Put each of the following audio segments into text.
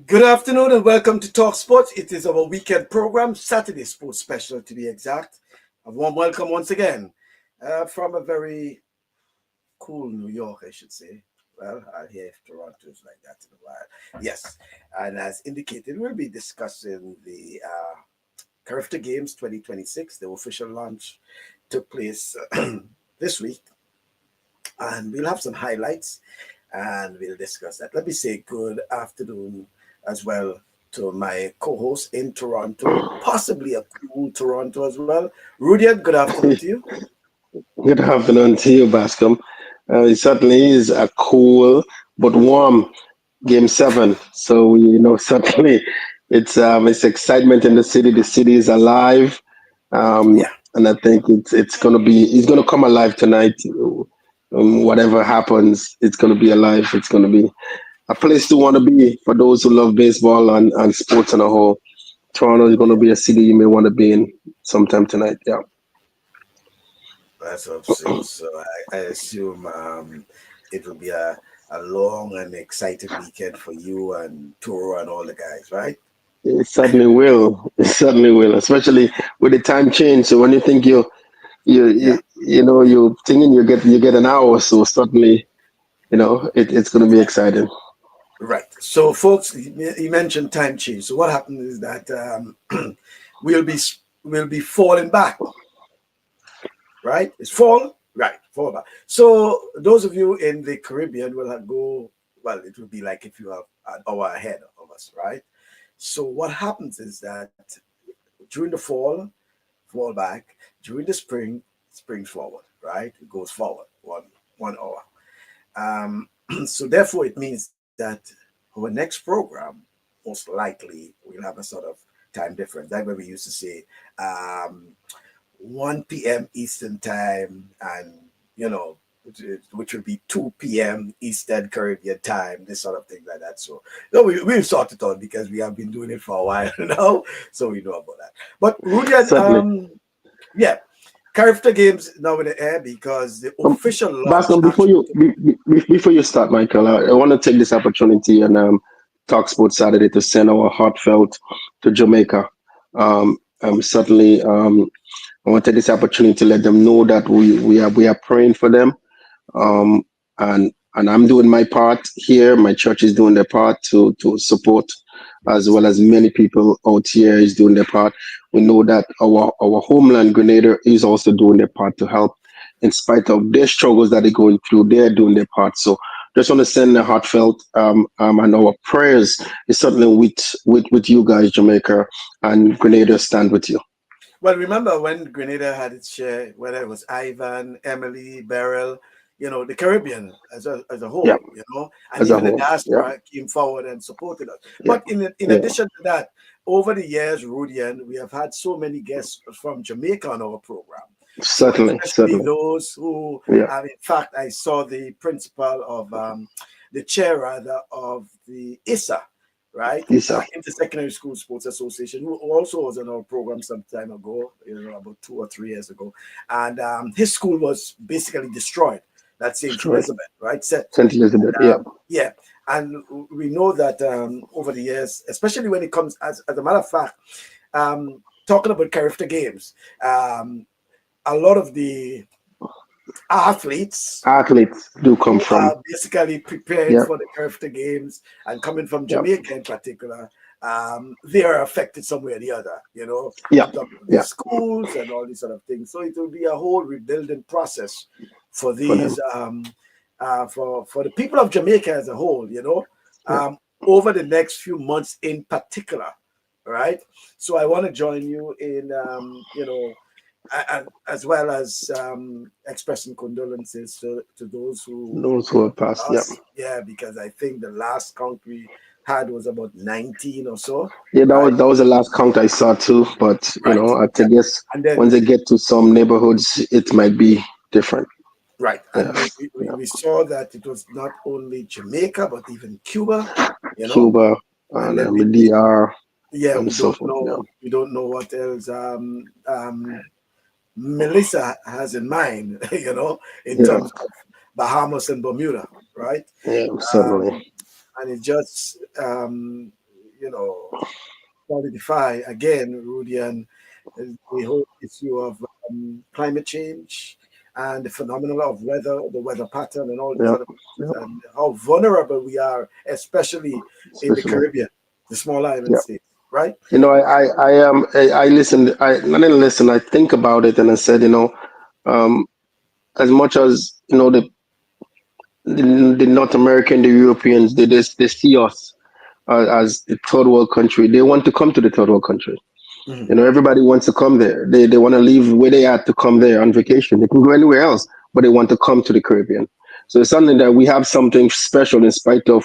Good afternoon and welcome to TalkSports. It is our weekend program, Saturday Sports Special to be exact. A warm welcome once again from a very cool New York, I should say. Well, I'll hear if Toronto is like that in a while. Yes, and as indicated, we'll be discussing the CARIFTA Games 2026. The official launch took place this week, and we'll have some highlights and we'll discuss that. Let me say good afternoon as well to my co-host in Toronto, possibly a cool Toronto as well. Rudian, good afternoon to you. Good afternoon to you, Bascom. It certainly is a cool but warm game 7. So certainly it's excitement in the city. The city is alive, Yeah, and I think it's gonna come alive tonight. Whatever happens, it's gonna be alive. It's gonna be a place to want to be for those who love baseball and sports on a whole. Toronto is gonna yeah, be a city you may want to be in sometime tonight. Yeah. that's what I'm saying. So I assume it will be a long and exciting weekend for you and Toro and all the guys, right? It certainly will. It certainly will, especially with the time change. So when you think Yeah, you thinking you get an hour, so certainly it's going to be exciting. right. So, folks, you mentioned time change. So, what happened is that we'll be we'll be falling back, right? It's fall, right? Fall back. So, those of you in the Caribbean will go. Well, it will be like if you have an hour ahead of us, right? So, what happens is that during the fall back. During the spring forward, right? It goes forward 1 hour. So therefore, it means that our next program, most likely, we'll have a sort of time difference. Like where we used to say um, 1 p.m. Eastern time, and you know, which would be 2 p.m. Eastern Caribbean time, this sort of thing like that. So, no, we've sorted out because we have been doing it for a while now, so we know about that. But Rudian, Certainly. yeah, CARIFTA Games now in the air because the official launch Bascom, actually took. before you start, Michael, I want to take this opportunity and talk Sports Saturday to send our heartfelt to Jamaica. Certainly, I want to take this opportunity to let them know that we are praying for them. um, and I'm doing my part here. My church is doing their part to support, as well as many people out here is doing their part. We know that our homeland Grenada is also doing their part to help, in spite of their struggles that they're going through. They're doing their part. So just want to send a heartfelt and our prayers is certainly with you guys, Jamaica, and Grenada stand with you. Well, remember when Grenada had its share, whether it was Ivan, Emily, Beryl, the Caribbean as a Yeah, whole, and as a even the whole. Yeah, diaspora came forward and supported us. yeah, But in yeah. addition to that, over the years, Rudian, we have had so many guests from Jamaica on our program. So Certainly, especially certainly. those who, Yeah. in fact, I saw the principal of the chair rather of the ISA, right? Yes, sir. Intersecondary School Sports Association, who also was on our program some time ago, about 2 or 3 years ago. And his school was basically destroyed. That's St. Destroyed. Elizabeth, right? Set. St. Elizabeth. Yeah. Yeah. And we know that over the years, especially when it comes, as a matter of fact, talking about CARIFTA Games, a lot of the athletes Athletes do come who from. are basically preparing Yeah. for the CARIFTA Games and coming from Yeah. Jamaica in particular, they are affected some way or the other, Yeah. in terms of their Yeah. schools and all these sort of things. So it will be a whole rebuilding process for For them. these, for the people of Jamaica as a whole, Yeah. over the next few months in particular, right? So I want to join you in, and as well as expressing condolences to those who Those who have passed. Yeah. lost. Yeah, because I think the last count we had was about 19 or so, Yeah. That right? was that was the last count I saw too. But Right. I Yeah. guess And then, once they get to some neighborhoods, it might be different. right. Yeah. And Yeah. we saw that it was not only Jamaica, but even Cuba, you know. Cuba And and then the DR yeah, and so forth. Yeah. we don't know what else Melissa has in mind, in Yeah. terms of Bahamas and Bermuda, right? Yeah. Certainly. Um, and it's just solidify again, Rudian, the whole issue of climate change and the phenomenon of the weather pattern, and all these Yeah. other things, and how vulnerable we are, especially in the Especially. Caribbean, the small island Yeah. states, right? I listened. I didn't listen. I think about it, and I said, um, as much as the North American, the Europeans, they see us as the third world country. They want to come to the third world country. Mhm. Everybody wants to come there. They want to leave where they are to come there on vacation. They can go anywhere else, but they want to come to the Caribbean. So it's something that we have something special in spite of,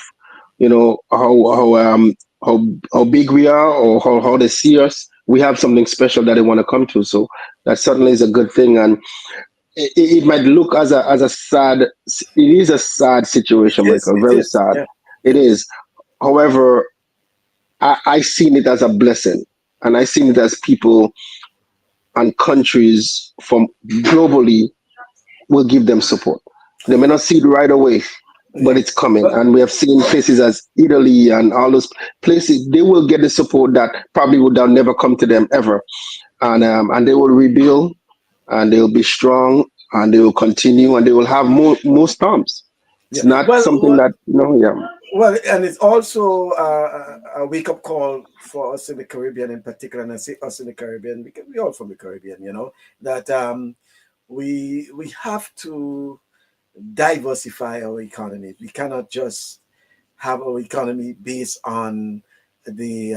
how big we are or how they see us. We have something special that they want to come to. So that certainly is a good thing. And it might look as a sad. It is a sad It situation, is, Michael. it Very is, sad. yeah, It yeah, is. However, I seen it as a blessing, and I seen it as people and countries from globally will give them support. They may not see it right away, but yeah. it's coming. But And we have seen places as Italy and all those places, they will get the support that probably would have never come to them ever. And they will rebuild and they will be strong and they will continue and they will have more storms. yeah, It's not something that, yeah. well, and it's also a wake up call for us in the Caribbean in particular, and I say us in the Caribbean because we're all from the Caribbean, that we have to diversify our economy. We cannot just have our economy based on the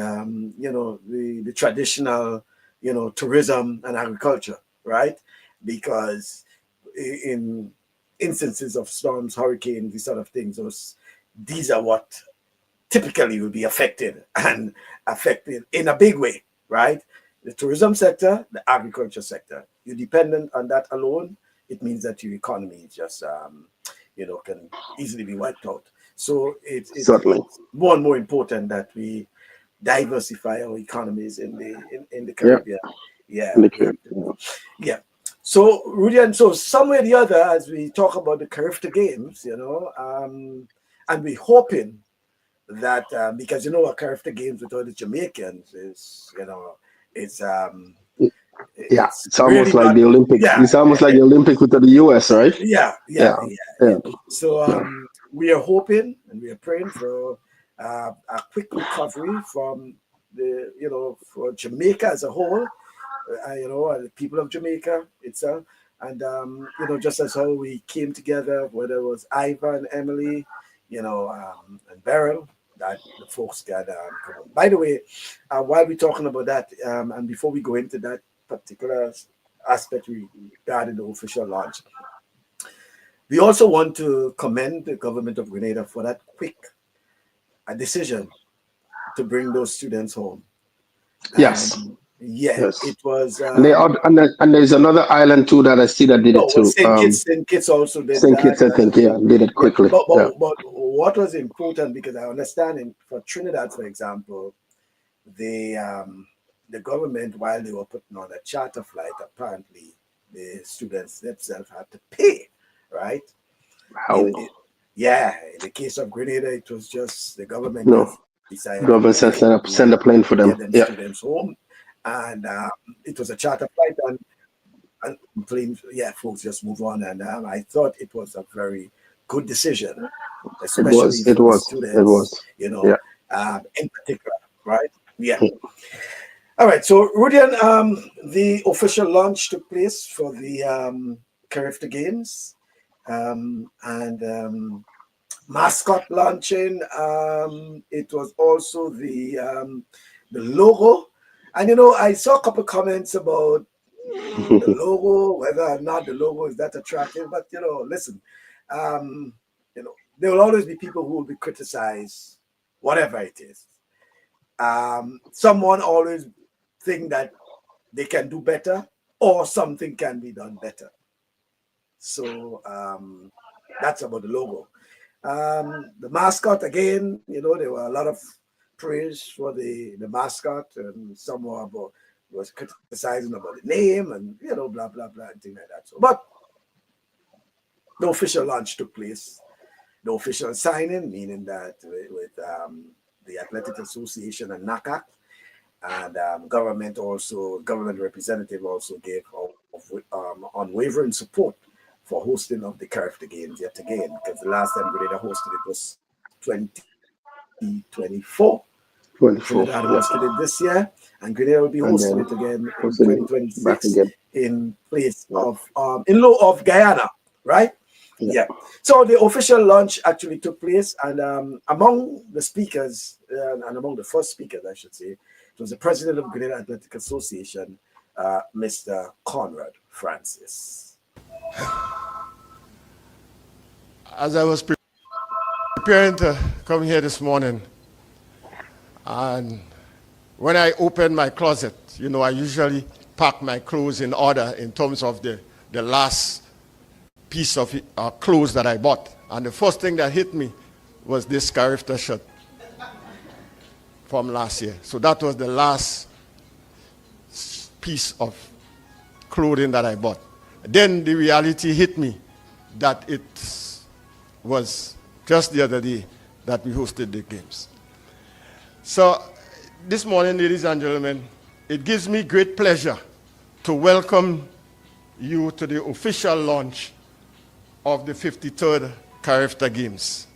traditional tourism and agriculture, right? Because in instances of storms, hurricanes, these sort of things, these are what typically will be affected, and affected in a big way, right? The tourism sector, the agriculture sector. You're dependent on that alone, it means that your economy is just can easily be wiped out. So Certainly. it's more and more important that we diversify our economies in the Yeah. Caribbean. Yeah, In the we have to. Caribbean. Yeah. So Rudy, and so some way or the other, as we talk about the CARIFTA Games, and we hoping that because a CARIFTA Games with all the Jamaicans is it's Yeah, it's it's almost really like not. the Olympic. Yeah, It's almost like the Olympic with the US, right? yeah, yeah, Yeah, yeah, yeah. yeah, So yeah. we are hoping and we are praying for a quick recovery from for Jamaica as a whole, the people of Jamaica itself, and just as how we came together, whether it was Ivan, Emily, and Beryl, that the folks got come on. By the way, while we're talking about that, and before we go into that particular aspect regarding the official launch, we also want to commend the government of Grenada for that quick decision to bring those students home. Yes, Yeah, yes. it was. And there's another island too that I see that did it No, well, too. Saint Kitts also did St. that, Kitts, I and think, yeah, did it yeah, quickly. but, Yeah. but but what was important, because I understand for Trinidad, for example, the government, while they were putting on a charter flight, apparently the students themselves had to pay, right? In, How? in yeah, in the case of Grenada, it was just the government No, just decided to government said send a plane for them. get them Yeah. students home, and it was a charter flight, and planes, yeah, folks just move on. And I thought it was a very good decision, It especially was. It for the was. It students, was. Yeah. in particular, right? Yeah. All right. So, Rudian, the official launch took place for the CARIFTA Games, and mascot launching. It was also the logo, and I saw a couple comments about the logo, whether or not the logo is that attractive. But listen, there will always be people who will be criticized, whatever it is. Someone always think that they can do better, or something can be done better. So that's about the logo. The mascot, again, there were a lot of praise for the mascot, and some were was criticizing about the name, and blah blah blah and things like that. So, but the official launch took place. The official signing, meaning that with the Athletic Association and NACAC, and government representative also gave unwavering support for hosting of the CARIFTA Games yet again, because the last time Grenada hosted it was 2024. 24. Trinidad hosted it this year, and Grenada will be hosting it again in 2026 in place of in lieu of Guyana, right? Yeah. So the official launch actually took place, and among the speakers, and among the first speakers, I should say, it was the president of Grenada Athletic Association, Mr. Conrad Francis. As I was preparing to come here this morning, and when I opened my closet, I usually pack my clothes in order in terms of the last piece of clothes that I bought. And the first thing that hit me was this CARIFTA shirt from last year. So that was the last piece of clothing that I bought. Then the reality hit me that it was just the other day that we hosted the games. So this morning, ladies and gentlemen, it gives me great pleasure to welcome you to the official launch of the 53rd CARIFTA Games,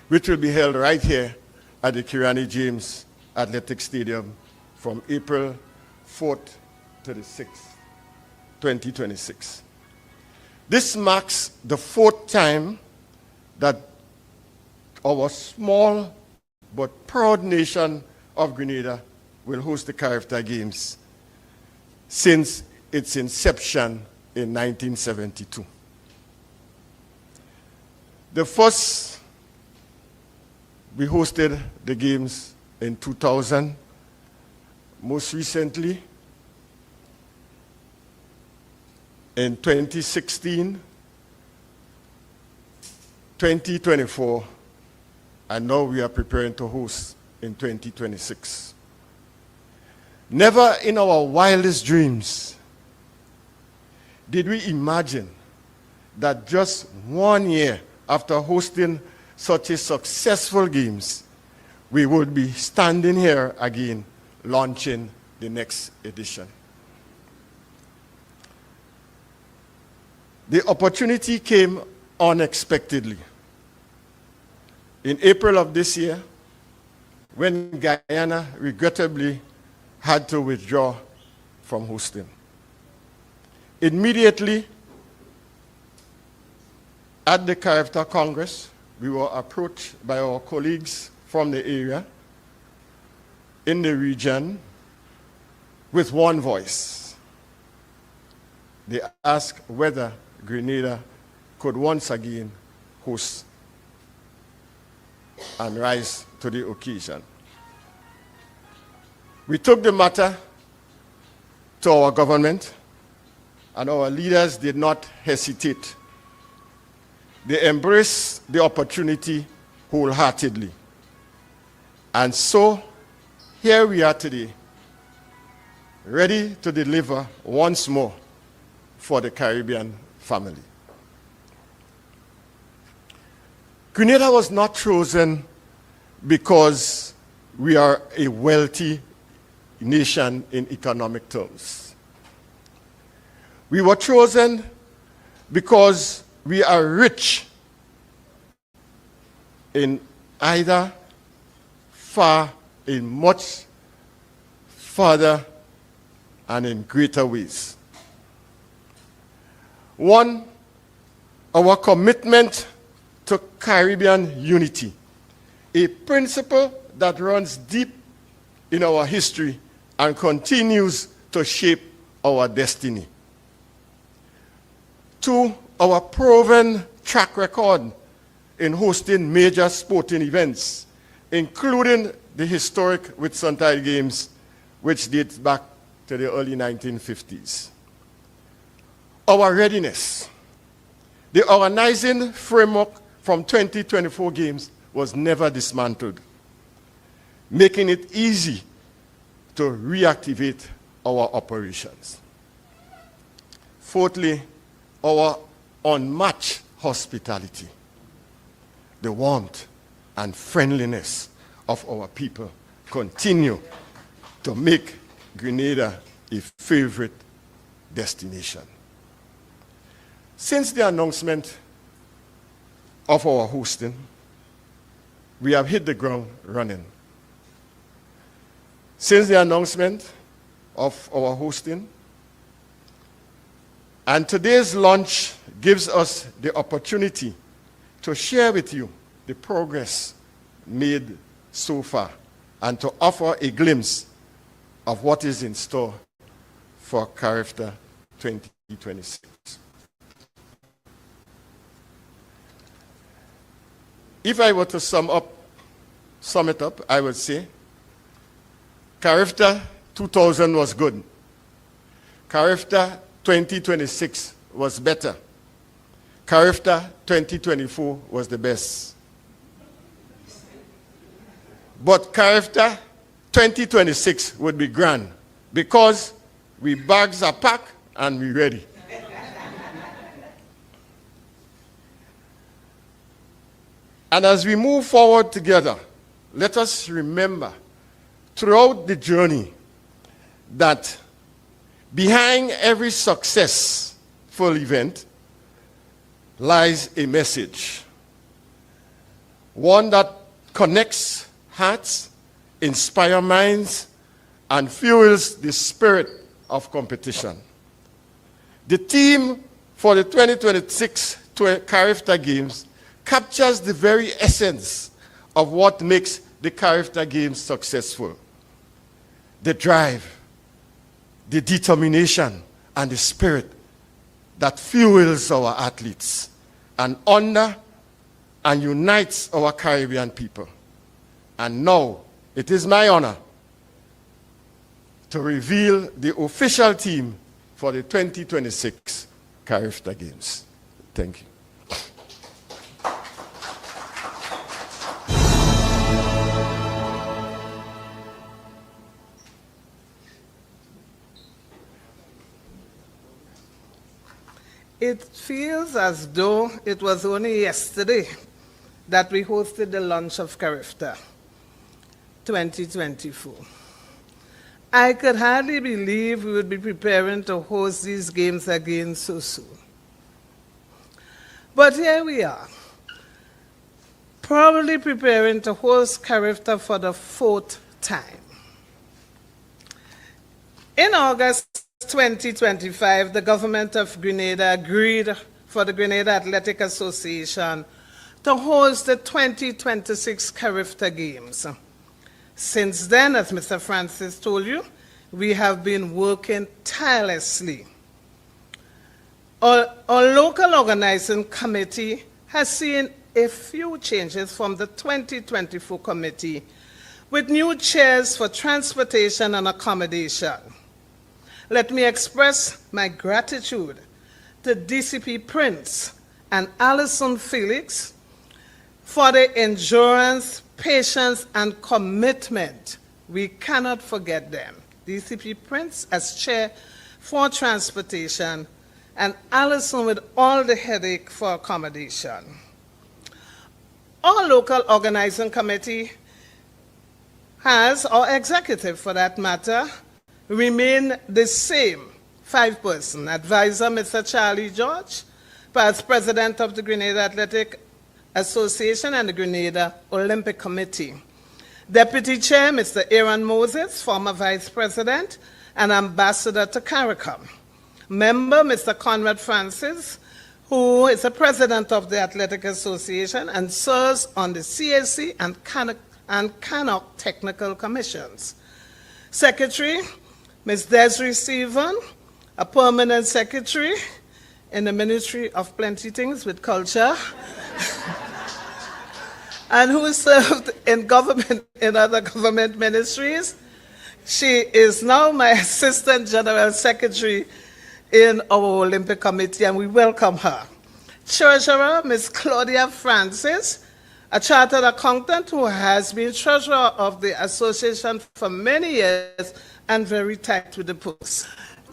which will be held right here at the Kirani James Athletic Stadium from April 4th to the 6th, 2026. This marks the 4th time that our small but proud nation of Grenada will host the CARIFTA Games since its inception in 1972. The first, we hosted the games in 2000. Most recently, in 2016, 2024, and now we are preparing to host in 2026. Never in our wildest dreams did we imagine that just 1 year after hosting such a successful games, we would be standing here again launching the next edition. The opportunity came unexpectedly. In April of this year, when Guyana regrettably had to withdraw from hosting. Immediately at the CARIFTA Congress, we were approached by our colleagues from the area in the region with one voice. They asked whether Grenada could once again host and rise to the occasion. We took the matter to our government, and our leaders did not hesitate. They embraced the opportunity wholeheartedly. And so, here we are today, ready to deliver once more for the Caribbean family. Grenada was not chosen because we are a wealthy nation in economic terms. We were chosen because we are rich in either in much further and in greater ways. One, our commitment to Caribbean unity, a principle that runs deep in our history and continues to shape our destiny. Two, our proven track record in hosting major sporting events, including the historic Whitsuntide Games, which dates back to the early 1950s. Our readiness. The organizing framework from 2024 games was never dismantled, making it easy to reactivate our operations. Fourthly, our unmatched hospitality, the warmth and friendliness of our people continue to make Grenada a favorite destination. Since the announcement of our hosting, we have hit the ground running. Since the announcement of our hosting, and today's launch gives us the opportunity to share with you the progress made so far and to offer a glimpse of what is in store for CARIFTA 2026. If I were to sum it up, I would say CARIFTA 2000 was good. CARIFTA 2026 was better. CARIFTA 2024 was the best. But CARIFTA 2026 would be grand because we bags are packed and we're ready. And as we move forward together, let us remember throughout the journey that behind every successful event lies a message. One that connects hearts, inspires minds, and fuels the spirit of competition. The theme for the 2026 CARIFTA Games captures the very essence of what makes the CARIFTA Games successful. The drive, the determination, and the spirit that fuels our athletes and honor and unites our Caribbean people. And now, it is my honor to reveal the official team for the 2026 CARIFTA Games. Thank you. It feels as though it was only yesterday that we hosted the launch of CARIFTA 2024. I could hardly believe we would be preparing to host these games again so soon. But here we are, probably preparing to host CARIFTA for the 4th time. In August 2025, the government of Grenada agreed for the Grenada Athletic Association to host the 2026 CARIFTA Games. Since then, as Mr. Francis told you, we have been working tirelessly. Our local organizing committee has seen a few changes from the 2024 committee with new chairs for transportation and accommodation. Let me express my gratitude to DCP Prince and Alison Felix for their endurance, patience, and commitment. We cannot forget them. DCP Prince as chair for transportation, and Alison with all the headache for accommodation. Our local organizing committee has, or executive for that matter, remain the same 5-person. Advisor, Mr. Charlie George, past president of the Grenada Athletic Association and the Grenada Olympic Committee. Deputy Chair, Mr. Aaron Moses, former Vice President and Ambassador to CARICOM. Member, Mr. Conrad Francis, who is the President of the Athletic Association and serves on the CAC and CANOC Technical Commissions. Secretary, Ms. Desiree Stephen, a permanent secretary in the Ministry of Plenty Things with Culture, and who served in government, in other government ministries. She is now my Assistant General Secretary in our Olympic Committee, and we welcome her. Treasurer, Ms. Claudia Francis, a chartered accountant who has been treasurer of the association for many years and very tight with the purse.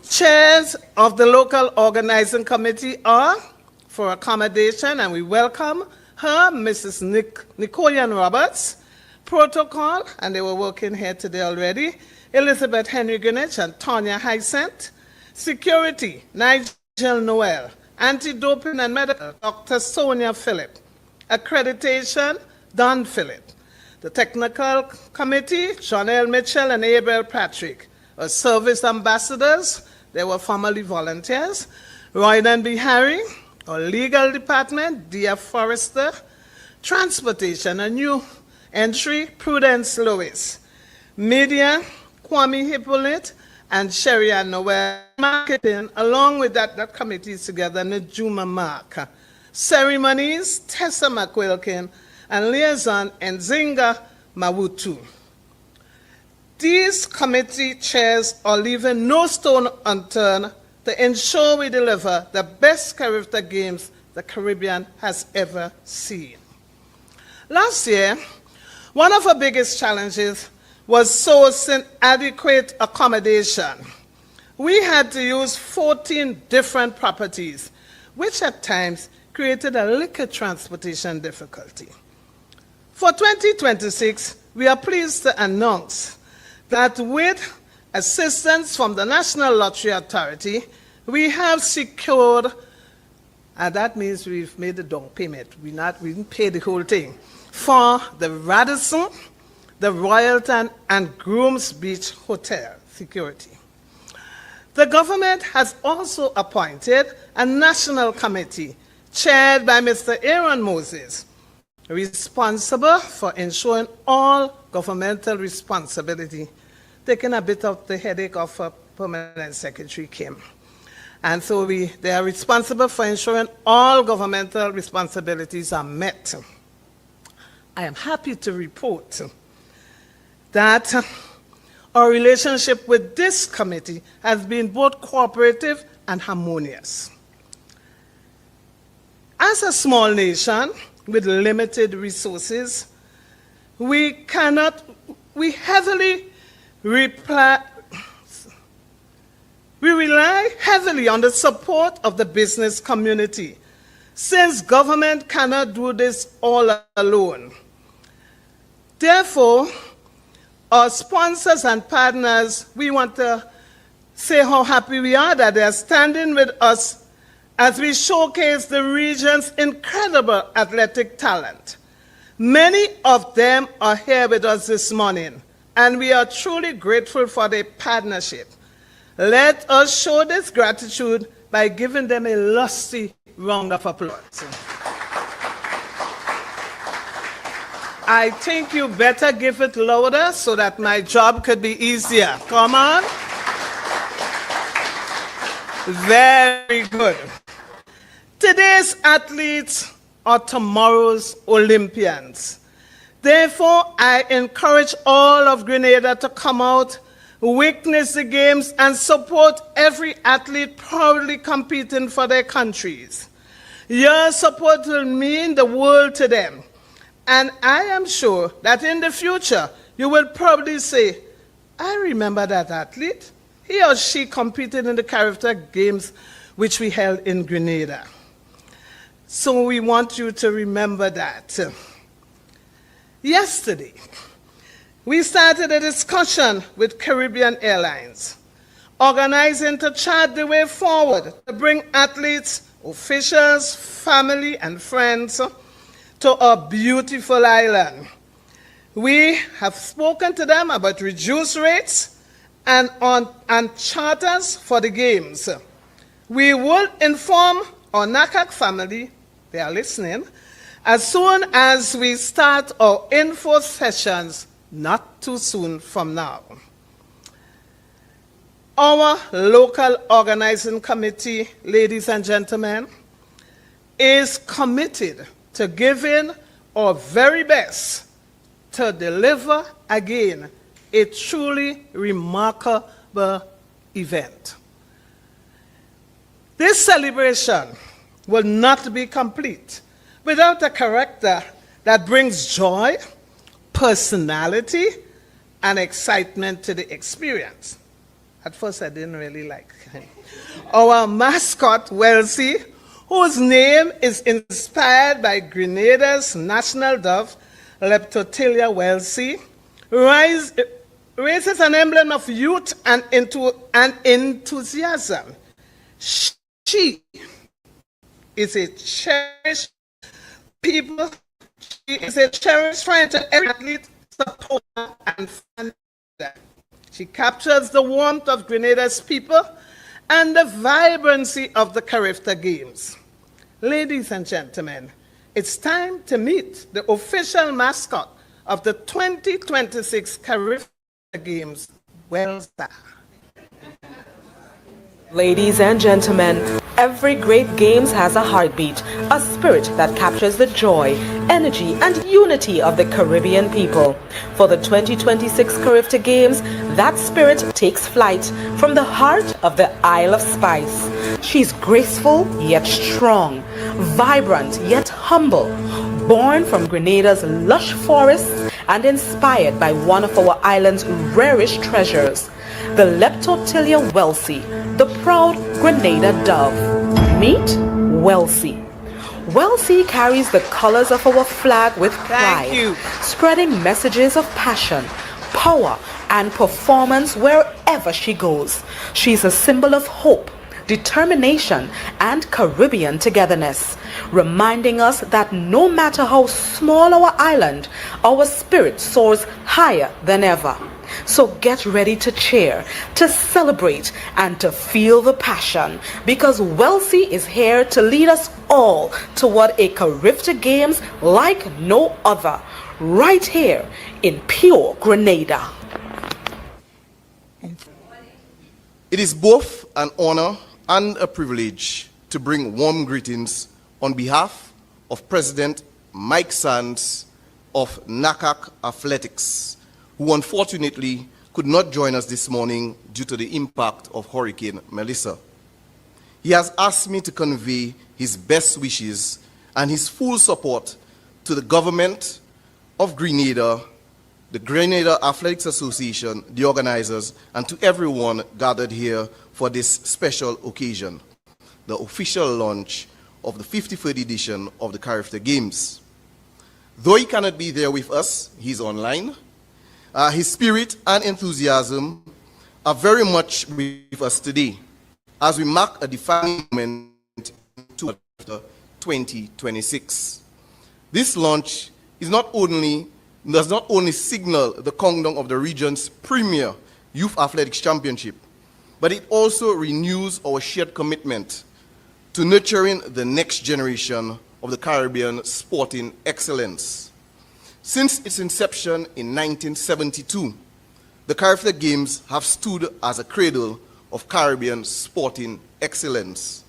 Chairs of the local organizing committee are for accommodation, and we welcome her, Mrs. Nicolian Roberts, Protocol, and they were working here today already, Elizabeth Henry Greenwich and Tonya Hyacinth. Security, Nigel Noel. Anti-doping and medical, Dr. Sonia Phillip. Accreditation, Don Phillip. The technical committee, John L. Mitchell and Abel Patrick. Service ambassadors, they were formerly volunteers. Royden B. Harry. Our legal department, D.F. Forrester. Transportation, a new entry, Prudence Lewis. Media, Kwame Hippolyte and Sherry Ann Noel. Marketing, along with that committee is together, Najuma Mark. Ceremonies, Tessa McQuilkin and liaison, Nzinga Mawutu. These committee chairs are leaving no stone unturned to ensure we deliver the best CARIFTA Games the Caribbean has ever seen. Last year, one of our biggest challenges was sourcing adequate accommodation. We had to use 14 different properties, which at times created a little transportation difficulty. For 2026, we are pleased to announce that with assistance from the National Lottery Authority, we have secured, and that means we've made the down payment. We didn't pay the whole thing, for the Radisson, the Royalton, and Grooms Beach Hotel security. The government has also appointed a national committee chaired by Mr. Aaron Moses, responsible for ensuring all governmental responsibility, taking a bit of the headache of a permanent secretary Kim. And so they are responsible for ensuring all governmental responsibilities are met. I am happy to report that our relationship with this committee has been both cooperative and harmonious. As a small nation with limited resources, we rely heavily on the support of the business community, since government cannot do this all alone. Therefore, our sponsors and partners, we want to say how happy we are that they are standing with us as we showcase the region's incredible athletic talent. Many of them are here with us this morning, and we are truly grateful for their partnership. Let us show this gratitude by giving them a lusty round of applause. I think you better give it louder so that my job could be easier. Come on. Very good. Today's athletes are tomorrow's Olympians. Therefore, I encourage all of Grenada to come out, witness the games, and support every athlete proudly competing for their countries. Your support will mean the world to them. And I am sure that in the future, you will probably say, I remember that athlete. He or she competed in the CARIFTA Games, which we held in Grenada. So we want you to remember that. Yesterday, we started a discussion with Caribbean Airlines, organizing to chart the way forward to bring athletes, officials, family, and friends to our beautiful island. We have spoken to them about reduced rates and charters for the games. We will inform our NACAC family, they are listening, as soon as we start our info sessions, not too soon from now. Our local organizing committee, ladies and gentlemen, is committed to giving our very best to deliver again a truly remarkable event. This celebration will not be complete without a character that brings joy, personality, and excitement to the experience. At first, I didn't really like him. Our mascot, Wellesley, whose name is inspired by Grenada's national dove, Leptotilia welsey, raises an emblem of youth and enthusiasm. She is a cherished people. She is a cherished friend to every athlete, supporter, and fan. She captures the warmth of Grenada's people and the vibrancy of the CARIFTA Games. Ladies and gentlemen, it's time to meet the official mascot of the 2026 CARIFTA Games, Welsa. Ladies and gentlemen, every great games has a heartbeat, a spirit that captures the joy, energy, and unity of the Caribbean people. For the 2026 CARIFTA Games, that spirit takes flight from the heart of the Isle of Spice. She's graceful yet strong, vibrant yet humble, born from Grenada's lush forests and inspired by one of our island's rarest treasures, the Leptotilia welsey, the proud Grenada dove. Meet Welsey. Welsey carries the colors of our flag with pride, spreading messages of passion, power, and performance wherever she goes. She's a symbol of hope, determination, and Caribbean togetherness, reminding us that no matter how small our island, our spirit soars higher than ever. So get ready to cheer, to celebrate, and to feel the passion, because Welsey is here to lead us all toward a CARIFTA Games like no other, right here in pure Grenada. It is both an honor and a privilege to bring warm greetings on behalf of President Mike Sands of NACAC Athletics, who unfortunately could not join us this morning due to the impact of Hurricane Melissa. He has asked me to convey his best wishes and his full support to the government of Grenada, the Grenada Athletics Association, the organizers, and to everyone gathered here for this special occasion, the official launch of the 53rd edition of the CARIFTA Games. Though he cannot be there with us, he's online. His spirit and enthusiasm are very much with us today as we mark a defining moment to 2026. This launch does not only signal the countdown of the region's premier Youth Athletics Championship, but it also renews our shared commitment to nurturing the next generation of the Caribbean sporting excellence. Since its inception in 1972, the CARIFTA Games have stood as a cradle of Caribbean sporting excellence,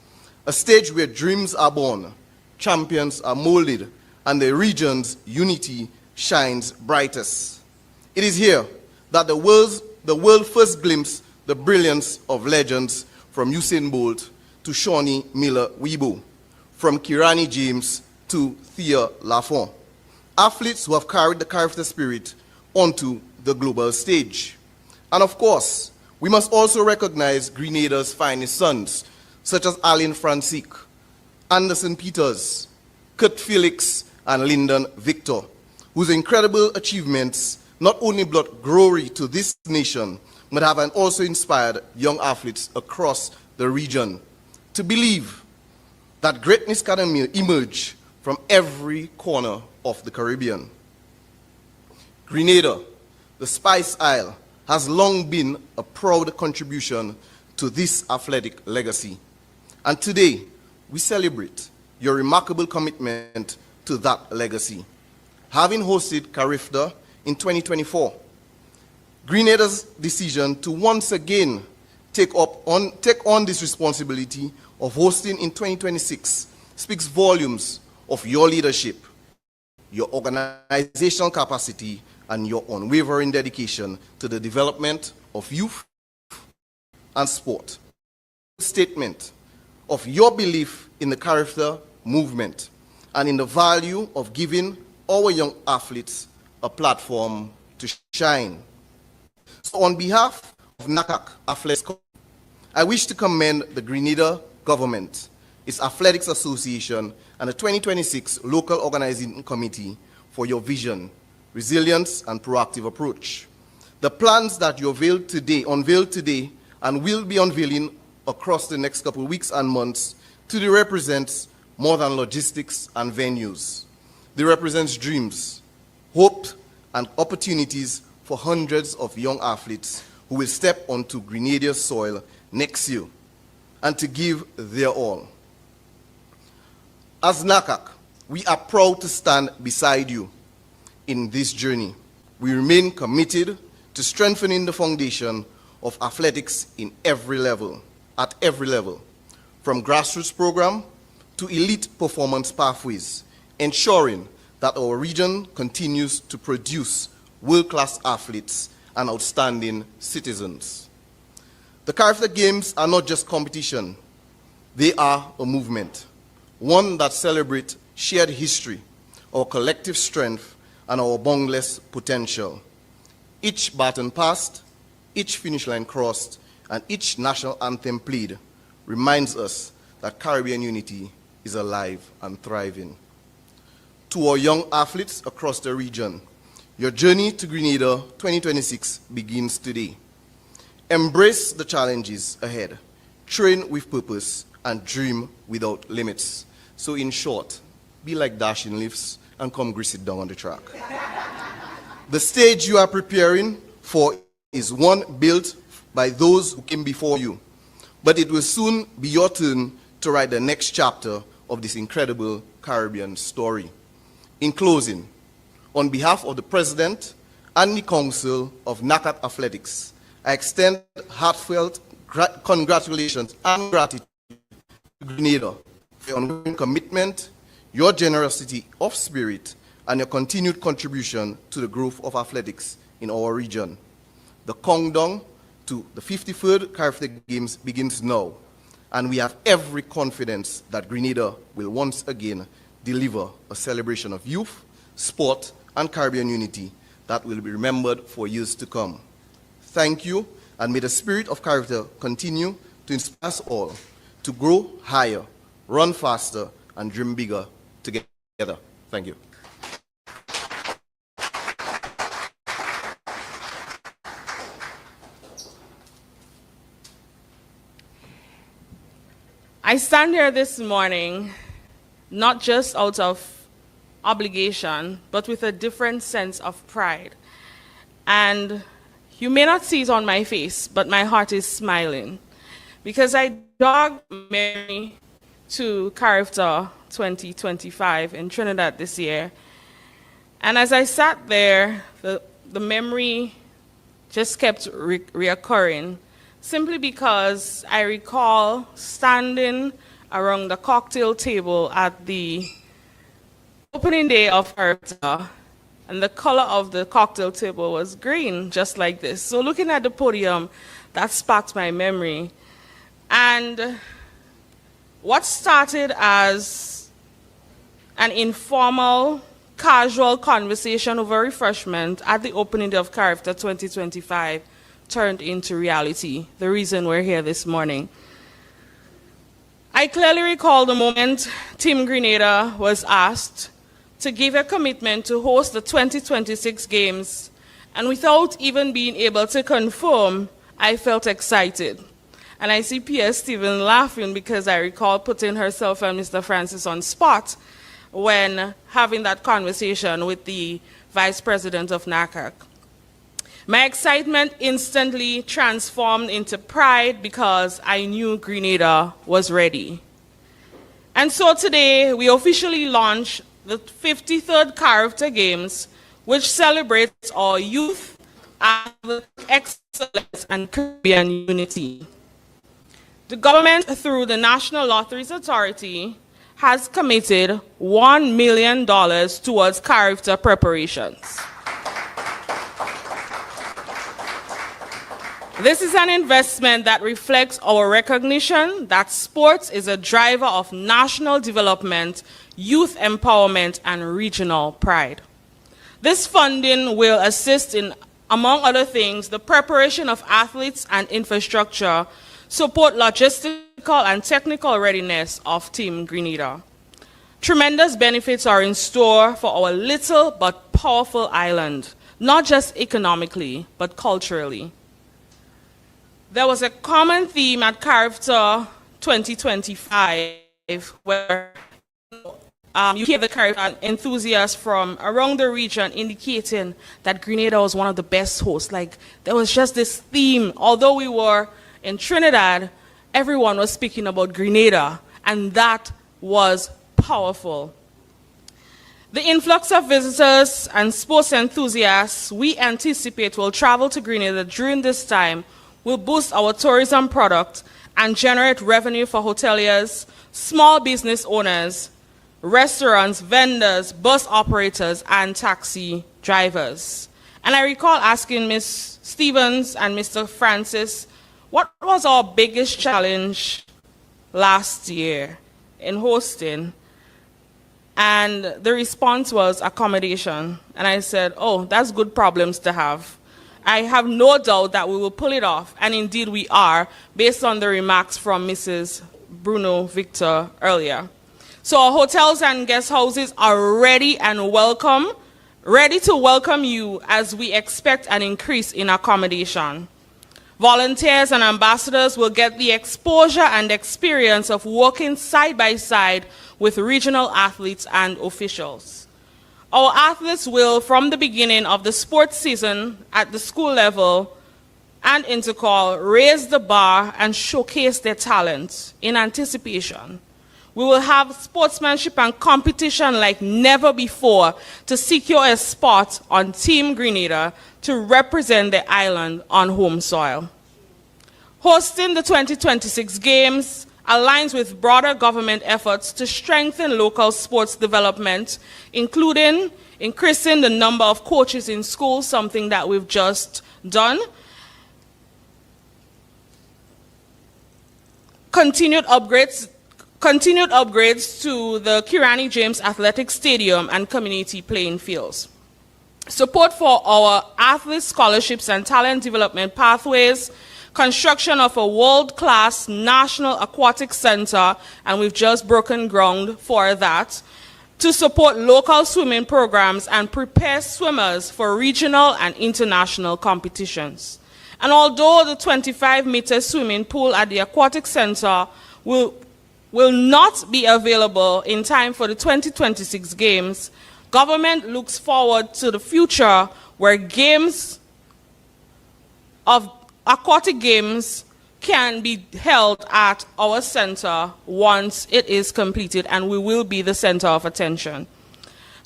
a stage where dreams are born, champions are molded, and the region's unity shines brightest. It is here that the world first glimpsed the brilliance of legends from Usain Bolt to Shawnee Miller-Weibo, from Kirani James to Thea Lafont, athletes who have carried the CARIFTA spirit onto the global stage. And of course, we must also recognize Grenada's finest sons, such as Alain Francique, Anderson Peters, Kurt Felix, and Lyndon Victor, whose incredible achievements not only brought glory to this nation, but have also inspired young athletes across the region to believe that greatness can emerge from every corner of the Caribbean. Grenada, the Spice Isle, has long been a proud contribution to this athletic legacy. And today, we celebrate your remarkable commitment to that legacy. Having hosted CARIFTA in 2024, Grenada's decision to once again take on this responsibility of hosting in 2026 speaks volumes of your leadership, your organizational capacity, and your unwavering dedication to the development of youth and sport. Statement of your belief in the CARIFTA movement and in the value of giving our young athletes a platform to shine. So on behalf of NACAC Athletics, I wish to commend the Grenada government, its Athletics Association, and the 2026 Local Organizing Committee for your vision, resilience, and proactive approach. The plans that you unveiled today, and will be unveiling across the next couple of weeks and months, today represents more than logistics and venues. They represent dreams, hope, and opportunities for hundreds of young athletes who will step onto Grenadia's soil next year and to give their all. As NACAC, we are proud to stand beside you in this journey. We remain committed to strengthening the foundation of athletics at every level, from grassroots program to elite performance pathways, ensuring that our region continues to produce world-class athletes and outstanding citizens. The CARIFTA Games are not just competition, they are a movement, one that celebrates shared history, our collective strength, and our boundless potential. Each baton passed, each finish line crossed, and each national anthem played reminds us that Caribbean unity is alive and thriving. To our young athletes across the region, your journey to Grenada 2026 begins today. Embrace the challenges ahead, train with purpose, and dream without limits. So in short, be like dashing lifts and come grease it down on the track. The stage you are preparing for is one built by those who came before you, but it will soon be your turn to write the next chapter of this incredible Caribbean story. In closing, on behalf of the President and the Council of NACAC Athletics, I extend heartfelt congratulations and gratitude to Grenada for your ongoing commitment, your generosity of spirit, and your continued contribution to the growth of athletics in our region. The countdown to the 53rd CARIFTA Games begins now, and we have every confidence that Grenada will once again deliver a celebration of youth, sport, and Caribbean unity that will be remembered for years to come. Thank you, and may the spirit of CARIFTA continue to inspire us all to grow higher, run faster, and dream bigger together. Thank you. I stand here this morning not just out of obligation, but with a different sense of pride. And you may not see it on my face, but my heart is smiling, because I jogged memory to CARIFTA 2025 in Trinidad this year. And as I sat there, the memory just kept reoccurring, simply because I recall standing around the cocktail table at the opening day of CARIFTA, and the color of the cocktail table was green, just like this. So looking at the podium, that sparked my memory. And what started as an informal, casual conversation over refreshment at the opening day of CARIFTA 2025 turned into reality, the reason we're here this morning. I clearly recall the moment Team Grenada was asked to give a commitment to host the 2026 Games, and without even being able to confirm, I felt excited. And I see P.S. Stephen laughing, because I recall putting herself and Mr. Francis on spot when having that conversation with the Vice President of NACAC. My excitement instantly transformed into pride, because I knew Grenada was ready. And so today, we officially launch the 53rd CARIFTA Games, which celebrates our youth, athletic excellence, and Caribbean unity. The government, through the National Lotteries Authority, has committed $1 million towards CARIFTA preparations. This is an investment that reflects our recognition that sports is a driver of national development, youth empowerment, and regional pride. This funding will assist in, among other things, the preparation of athletes and infrastructure, support logistical and technical readiness of Team Grenada. Tremendous benefits are in store for our little but powerful island, not just economically, but culturally. There was a common theme at CARIFTA 2025 where you hear the CARIFTA enthusiasts from around the region indicating that Grenada was one of the best hosts. Like, there was just this theme. Although we were in Trinidad, everyone was speaking about Grenada, and that was powerful. The influx of visitors and sports enthusiasts we anticipate will travel to Grenada during this time will boost our tourism product and generate revenue for hoteliers, small business owners, restaurants, vendors, bus operators, and taxi drivers. And I recall asking Ms. Stevens and Mr. Francis, what was our biggest challenge last year in hosting? And the response was accommodation. And I said, oh, that's good problems to have. I have no doubt that we will pull it off, and indeed we are, based on the remarks from Mrs. Bruno Victor earlier. So our hotels and guest houses are ready to welcome you as we expect an increase in accommodation. Volunteers and ambassadors will get the exposure and experience of working side by side with regional athletes and officials. Our athletes will, from the beginning of the sports season at the school level and intercall, raise the bar and showcase their talent in anticipation. We will have sportsmanship and competition like never before to secure a spot on Team Grenada to represent the island on home soil. Hosting the 2026 Games aligns with broader government efforts to strengthen local sports development, including increasing the number of coaches in schools, something that we've just done, continued upgrades to the Kirani James Athletic Stadium and community playing fields. Support for our athletes' scholarships and talent development pathways, construction of a world-class national aquatic center, and we've just broken ground for that, to support local swimming programs and prepare swimmers for regional and international competitions. And although the 25-meter swimming pool at the aquatic center will not be available in time for the 2026 Games, government looks forward to the future where aquatic games can be held at our center once it is completed, and we will be the center of attention.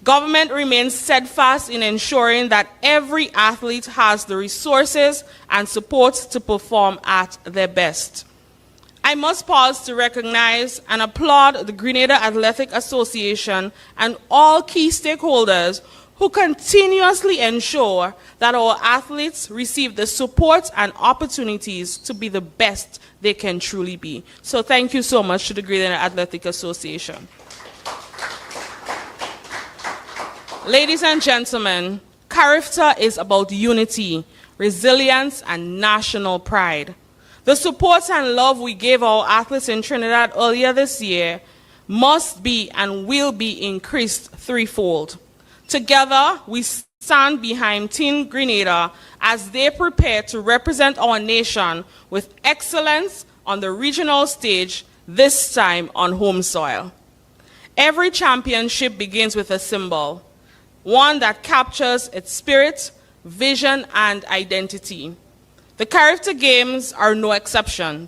Government remains steadfast in ensuring that every athlete has the resources and support to perform at their best. I must pause to recognize and applaud the Grenada Athletic Association and all key stakeholders who continuously ensure that our athletes receive the support and opportunities to be the best they can truly be. So thank you so much to the Grenada Athletic Association. Ladies and gentlemen, CARIFTA is about unity, resilience, and national pride. The support and love we gave our athletes in Trinidad earlier this year must be and will be increased threefold. Together, we stand behind Team Grenada as they prepare to represent our nation with excellence on the regional stage, this time on home soil. Every championship begins with a symbol, one that captures its spirit, vision, and identity. The CARIFTA Games are no exception.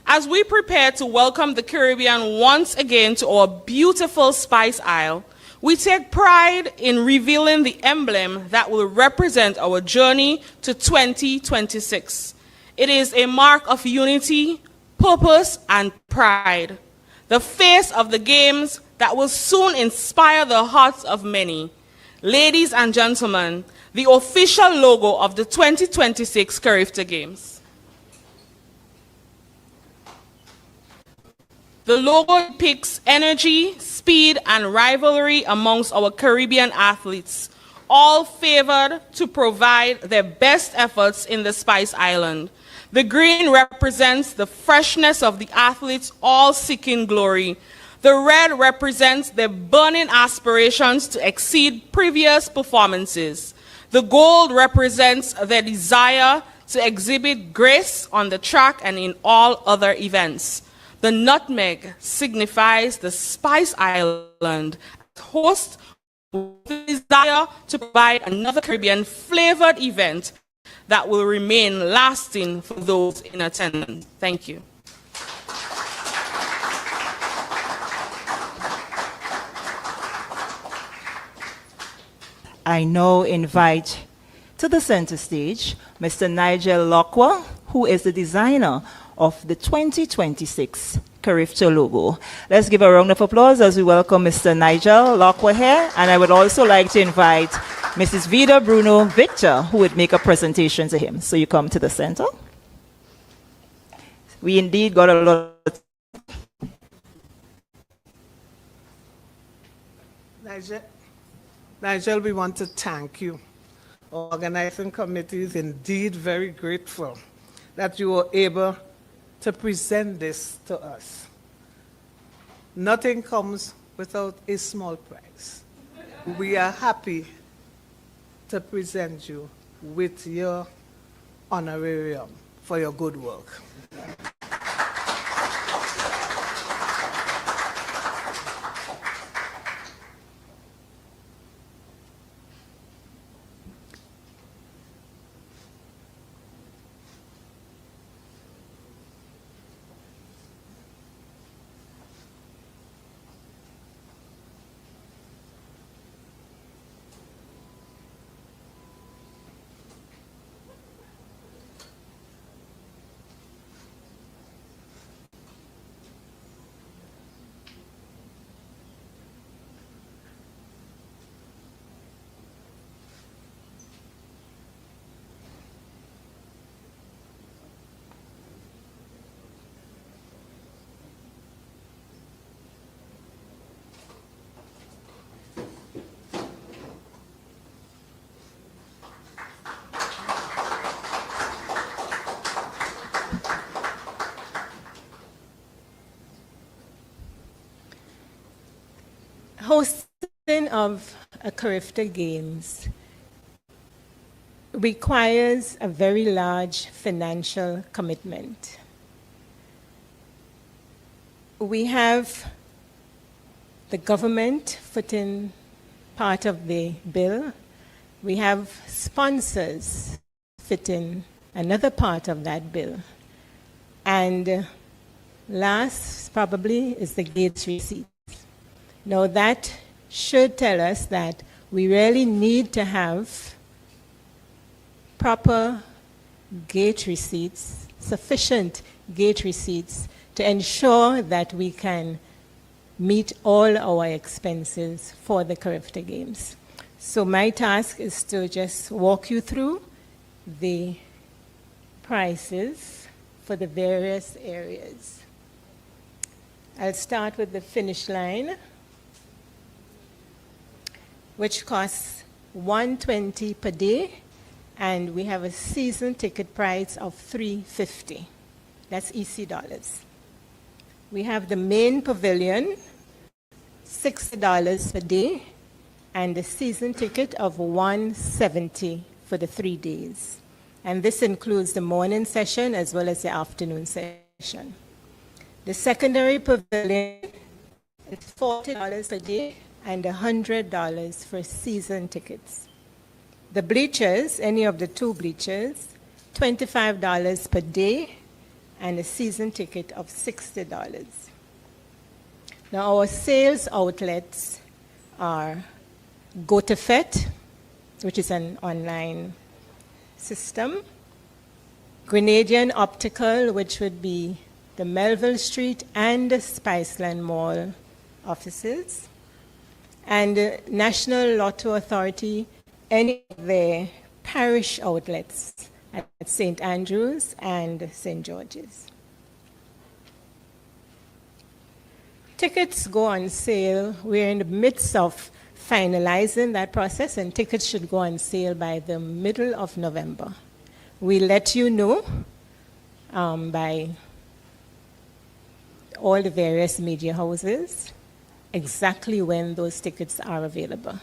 As we prepare to welcome the Caribbean once again to our beautiful Spice Isle, we take pride in revealing the emblem that will represent our journey to 2026. It is a mark of unity, purpose, and pride. The face of the Games that will soon inspire the hearts of many. Ladies and gentlemen, the official logo of the 2026 CARIFTA Games. The logo depicts energy, speed, and rivalry amongst our Caribbean athletes, all favored to provide their best efforts in the Spice Island. The green represents the freshness of the athletes, all seeking glory. The red represents their burning aspirations to exceed previous performances. The gold represents their desire to exhibit grace on the track and in all other events. The nutmeg signifies the Spice Island host with the desire to provide another Caribbean flavored event that will remain lasting for those in attendance. Thank you. I now invite to the center stage Mr. Nigel Lockwa, who is the designer of the 2026 CARIFTA logo. Let's give a round of applause as we welcome Mr. Nigel Lockwa here. And I would also like to invite Mrs. Vida Bruno Victor, who would make a presentation to him. So you come to the center. We indeed got a lot of Nigel, we want to thank you. Our organizing committee is indeed very grateful that you were able to present this to us. Nothing comes without a small prize. We are happy to present you with your honorarium for your good work. Hosting of a CARIFTA Games requires a very large financial commitment. We have the government footing part of the bill. We have sponsors fitting another part of that bill. And last probably is the gate receipts. Now that should tell us that we really need to have proper gate receipts, sufficient gate receipts to ensure that we can meet all our expenses for the CARIFTA Games. So my task is to just walk you through the prices for the various areas. I'll start with the finish line, which costs $120 per day, and we have a season ticket price of $350. That's EC dollars. We have the main pavilion, $60 per day, and a season ticket of $170 for the 3 days. And this includes the morning session as well as the afternoon session. The secondary pavilion is $40 per day and $100 for season tickets. The bleachers, any of the 2 bleachers, $25 per day and a season ticket of $60. Now our sales outlets are GoToFet, which is an online system, Grenadian Optical, which would be the Melville Street and the Spiceland Mall offices, and National Lotto Authority, any of their parish outlets at St. Andrews and St. George's. Tickets go on sale. We're in the midst of finalizing that process, and tickets should go on sale by the middle of November. We'll let you know by all the various media houses exactly when those tickets are available.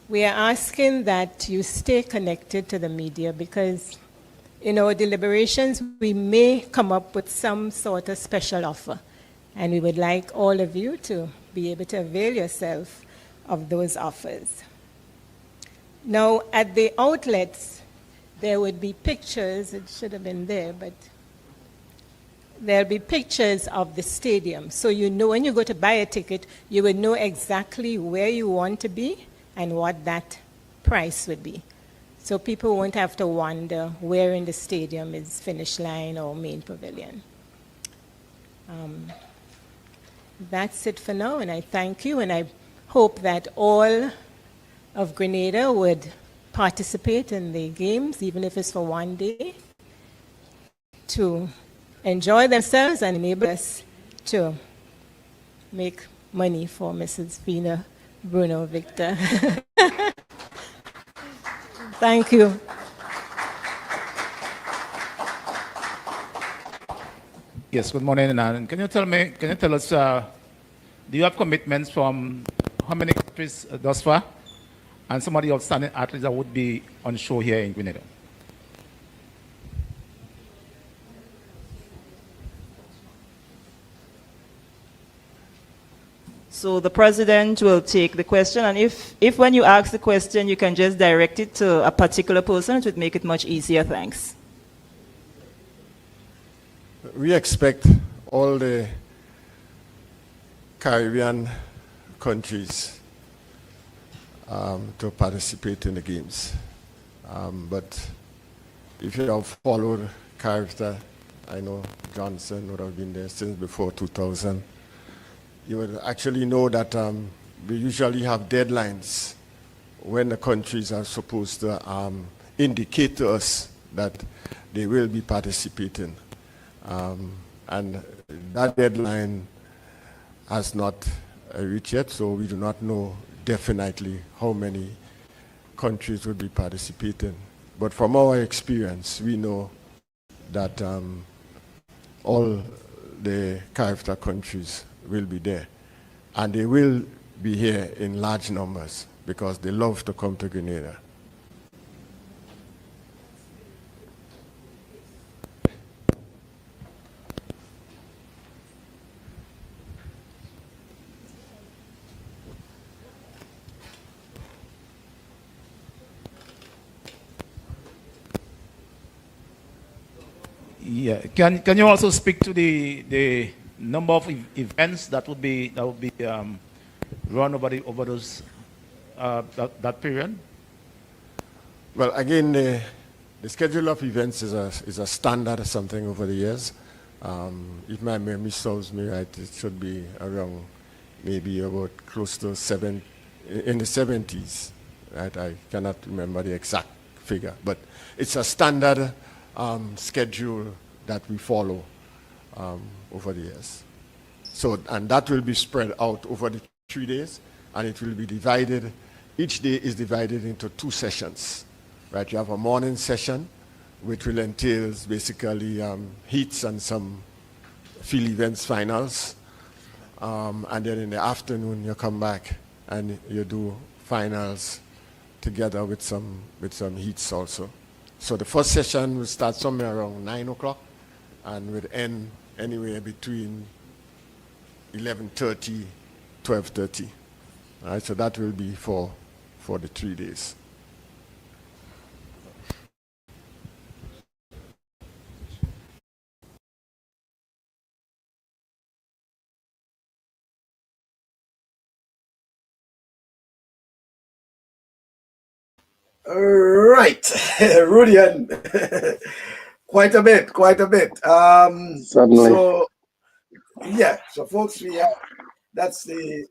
We are asking that you stay connected to the media because in our deliberations, we may come up with some sort of special offer. And we would like all of you to be able to avail yourself of those offers. Now, at the outlets, there would be pictures, it should have been there, but there'll be pictures of the stadium. So you know when you go to buy a ticket, you would know exactly where you want to be and what that price would be. So people won't have to wonder where in the stadium is finish line or main pavilion. That's it for now, and I thank you, and I hope that all of Grenada would participate in the games, even if it's for one day, to enjoy themselves and enable us to make money for Mrs. Vina Bruno Victor. Thank you. Yes, good morning. And can you tell us, do you have commitments from how many countries thus far? And some of the outstanding athletes that would be on show here in Grenada? So the president will take the question, and if when you ask the question, you can just direct it to a particular person, it would make it much easier. Thanks. We expect all the Caribbean countries to participate in the games. But if you have followed CARIFTA, I know Johnson would have been there since before 2000. You would actually know that we usually have deadlines when the countries are supposed to indicate to us that they will be participating. And that deadline has not reached yet, so we do not know definitely how many countries will be participating. But from our experience, we know that all the CARIFTA countries will be there. And they will be here in large numbers because they love to come to Grenada. Yeah. Can you also speak to the number of events that would be run over those that period? Well, again, the schedule of events is a standard something over the years. If my memory serves me right, it should be around maybe about close to in the 70s. Right? I cannot remember the exact figure, but it's a standard schedule that we follow over the years. So, and that will be spread out over the 3 days, and it will be divided. Each day is divided into 2 sessions. Right? You have a morning session, which will entail basically heats and some field events finals. And then in the afternoon, you come back and you do finals together with some heats also. So the first session will start somewhere around 9 o'clock and will end anywhere between 11:30, 12:30. All right, so that will be for the 3 days. Right, Rudian, quite a bit. Certainly. So, yeah, so folks, that's the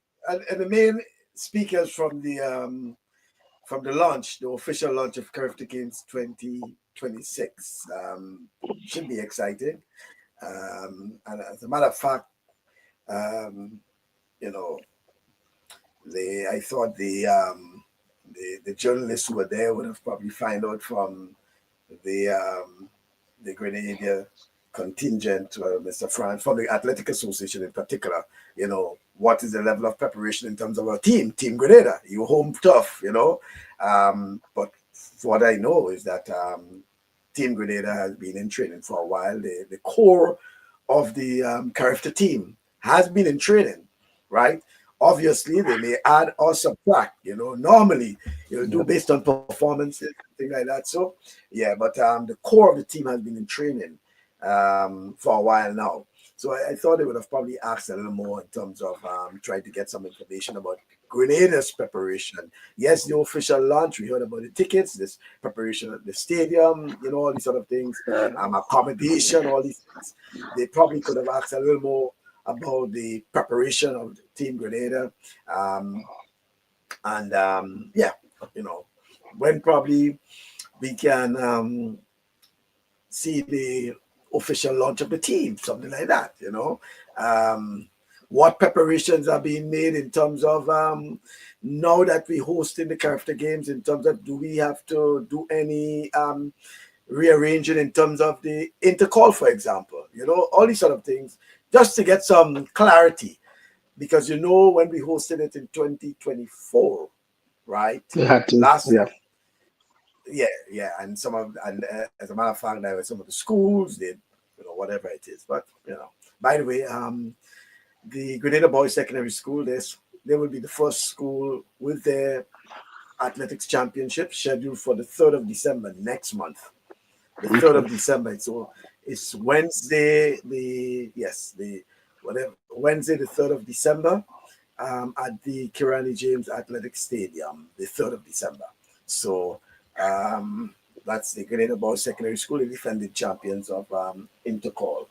main speakers from the launch, the official launch of CARIFTA Games 2026. Should be exciting. And as a matter of fact, you know, I thought the journalists who were there would have probably find out from the Grenada contingent, Mr. Franz, from the Athletic Association in particular, what is the level of preparation in terms of our team, Team Grenada? You home tough, but what I know is that Team Grenada has been in training for a while. The core of the CARIFTA team has been in training, right? Obviously, they may add or subtract, normally you'll do based on performances, things like that. So, yeah, but the core of the team has been in training for a while now. So I thought they would have probably asked a little more in terms of trying to get some information about Grenada's preparation. Yes, the official launch, we heard about the tickets, this preparation at the stadium, all these sort of things, accommodation, all these things. They probably could have asked a little more about the preparation of Team Grenada. When probably we can see the official launch of the team, something like that, what preparations are being made in terms of now that we hosting the CARIFTA Games, in terms of do we have to do any rearranging in terms of the intercall, for example, all these sort of things, just to get some clarity, because when we hosted it in 2024, right? We had to, yeah, and as a matter of fact, there were some of the schools did, whatever it is. But by the way, the Grenada Boys Secondary School, they will be the first school with their athletics championship scheduled for the 3rd of December next month. The 3rd of December. So it's Wednesday, Wednesday, the 3rd of December, at the Kirani James Athletic Stadium, the 3rd of December. So that's the Grenada Boys Secondary School, the defending champions of Intercall.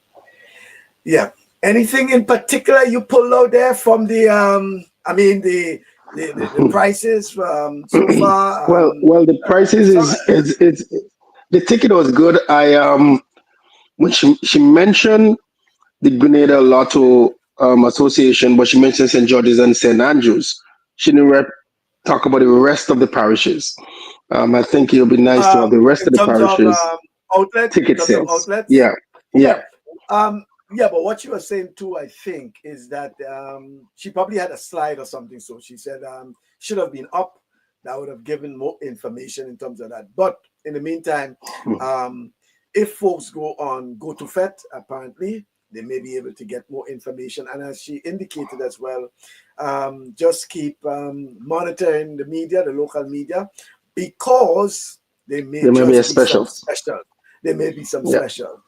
Yeah. Anything in particular you pulled out there from the the prices so far? Well, the prices is the ticket was good. When she mentioned the Grenada Lotto Association, but she mentioned St. George's and St. Andrews. She didn't talk about the rest of the parishes. I think it'll be nice to have the rest of the parishes ticket sales. Yeah. But what you were saying too, I think, is that she probably had a slide or something. So she said should have been up. That would have given more information in terms of that. But in the meantime, if folks go to FET, apparently, they may be able to get more information. And as she indicated as well, just keep monitoring the media, the local media, because there may be some special. There may be some special.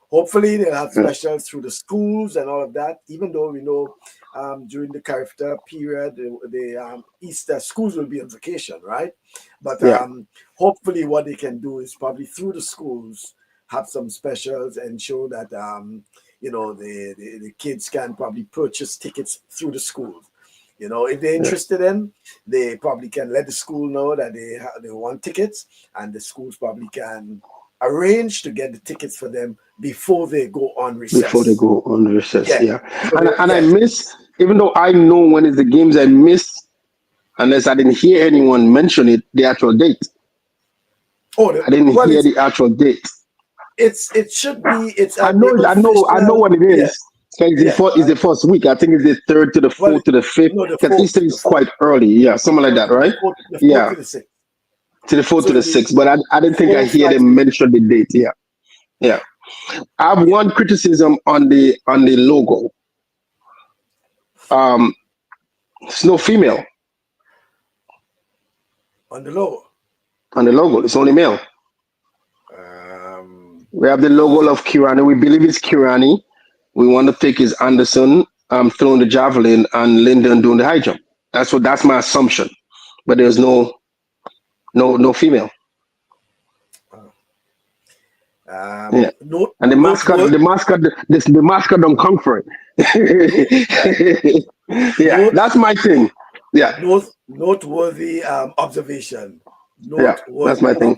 Hopefully, they'll have specials through the schools and all of that, even though we know during the CARIFTA period, the Easter schools will be on vacation, right? But hopefully what they can do is probably through the schools have some specials and show that, the kids can probably purchase tickets through the schools. If they're interested in, they probably can let the school know that they want tickets, and the schools probably can arrange to get the tickets for them before they go on recess. And I miss, even though I know when it's the games, I miss, unless I didn't hear anyone mention it, the actual date. I didn't hear the actual date. It should be. I know what it is. It's the first week. I think it's the 3rd to the 4th to the 5th. Because Easter is quite early. Yeah, something like that, right? Yeah. To the 4th to the 6th, but I didn't think I hear them mention the date. Yeah. I have one criticism on the logo. It's no female on the logo. On the logo, it's only male. We have the logo of Kirani. We believe it's Kirani. We want to pick is Anderson throwing the javelin and Lyndon doing the high jump. That's my assumption. But there's no female. And the mascot don't come for it. That's my thing. Yeah. Noteworthy observation. That's my thing.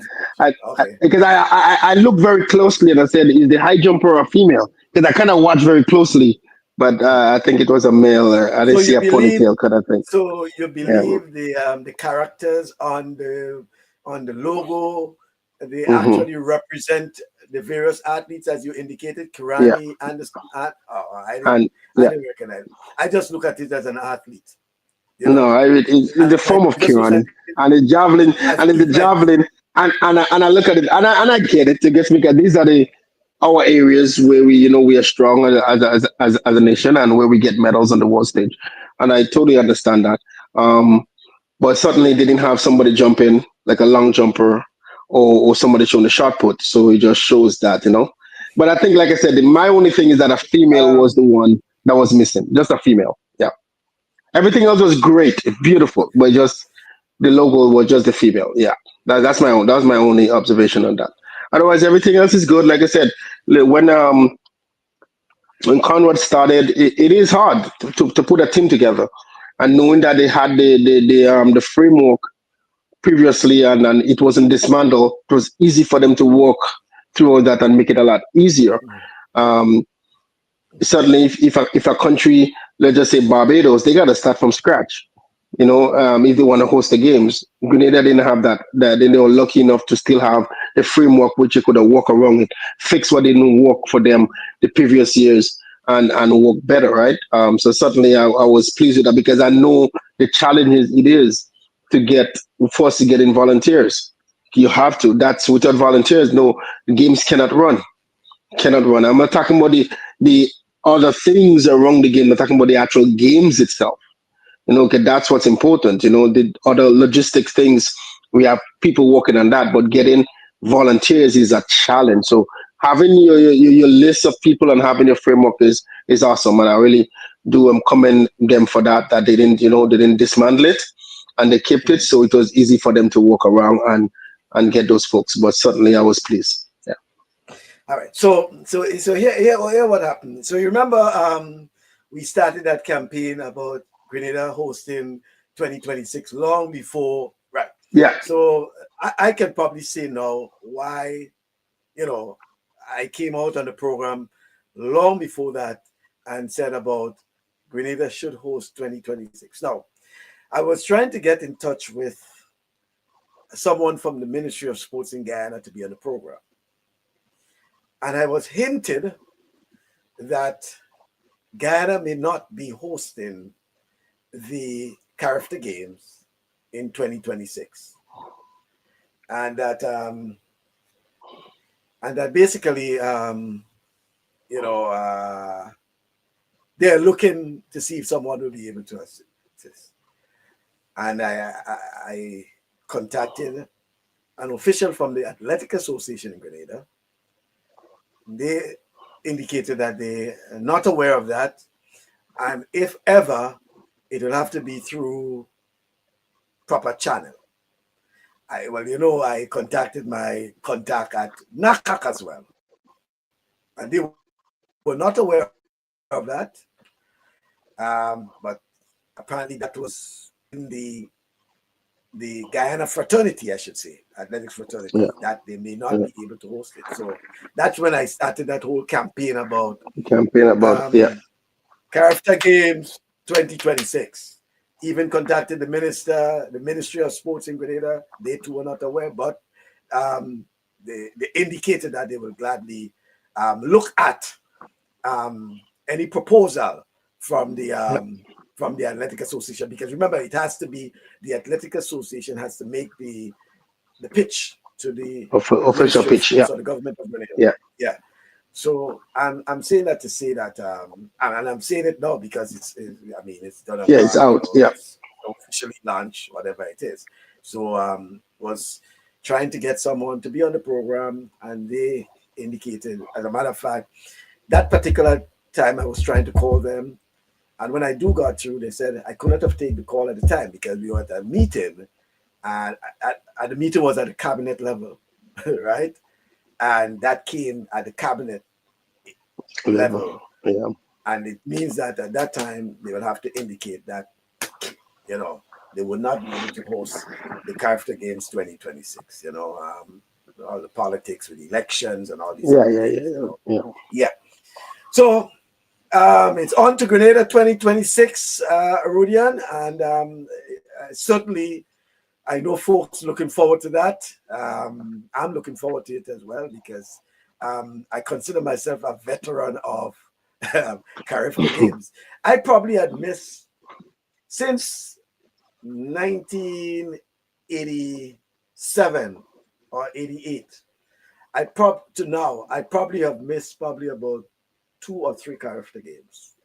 Because I looked very closely and I said, is the high jumper a female? Because I kind of watched very closely, but I think it was a male. I didn't see a ponytail kind of thing. So you believe the characters on the logo, they actually represent the various athletes as you indicated, Kirani, Anderson. And I didn't recognize. I just look at it as an athlete. You know? no, it's the form of Kirani and the javelin and the javelin and I look at it and I get it. It gets me because these are our areas where we are strong as a nation and where we get medals on the world stage, and I totally understand that. But certainly they didn't have somebody jump in like a long jumper or somebody showing the shot put, so it just shows that. But I think, like I said, my only thing is that a female was the one that was missing, just a female. Yeah. Everything else was great, beautiful, but just the logo was just the female. Yeah, that's my own. That was my only observation on that. Otherwise, everything else is good. Like I said, when Conrad started, it is hard to put a team together, and knowing that they had the framework previously and it wasn't dismantled, it was easy for them to work through all that and make it a lot easier. Certainly, if a country, let's just say Barbados, they got to start from scratch. If they want to host the games, Grenada didn't have that. They were lucky enough to still have the framework which you could have walk around it, fix what didn't work for them the previous years, and work better, right? So certainly, I was pleased with that because I know the challenges it is to get in volunteers. You have to. That's without volunteers, no, the games cannot run. I'm not talking about the other things around the game. I'm talking about the actual games itself. Okay, that's what's important. The other logistic things, we have people working on that, but getting volunteers is a challenge. So having your list of people and having your framework is awesome, and I really do commend them for that. That they didn't dismantle it, and they kept it, so it was easy for them to walk around and get those folks. But certainly, I was pleased. Yeah. All right. So here what happened. So you remember we started that campaign about Grenada hosting 2026 long before, right? Yeah. So I can probably say now why, I came out on the program long before that and said about Grenada should host 2026. Now, I was trying to get in touch with someone from the Ministry of Sports in Guyana to be on the program. And I was hinted that Guyana may not be hosting the CARIFTA Games in 2026, and that basically they're looking to see if someone will be able to assist. And I contacted an official from the Athletic Association in Grenada. They indicated that they are not aware of that, and if ever, it will have to be through proper channel. I contacted my contact at NACAC as well, and they were not aware of that. But apparently that was in the Guyana fraternity, I should say, athletics fraternity, that they may not be able to host it. So that's when I started that whole campaign about CARIFTA Games 2026. Even contacted the Ministry of Sports in Grenada. They too were not aware, but they indicated that they will gladly look at any proposal from the Athletic Association, because remember, it has to be the Athletic Association has to make the pitch to the official pitch, or the government of Grenada. Yeah. So I'm saying that to say that, and I'm saying it now because it's done. It's out. It's officially launched, whatever it is. So was trying to get someone to be on the program, and they indicated, as a matter of fact, that particular time I was trying to call them, and when I got through, they said I could not have taken the call at the time because we were at a meeting, and the meeting was at the cabinet level, right? And that came at the cabinet level. Yeah. And it means that at that time, they will have to indicate that, they will not be able to host the CARIFTA Games 2026, all the politics with elections and all these things. Yeah. So it's on to Grenada 2026, Rudian, and certainly I know folks looking forward to that. I'm looking forward to it as well because I consider myself a veteran of CARIFTA Games. I probably had missed since 1987 or 88. I probably have missed probably about 2 or 3 CARIFTA Games.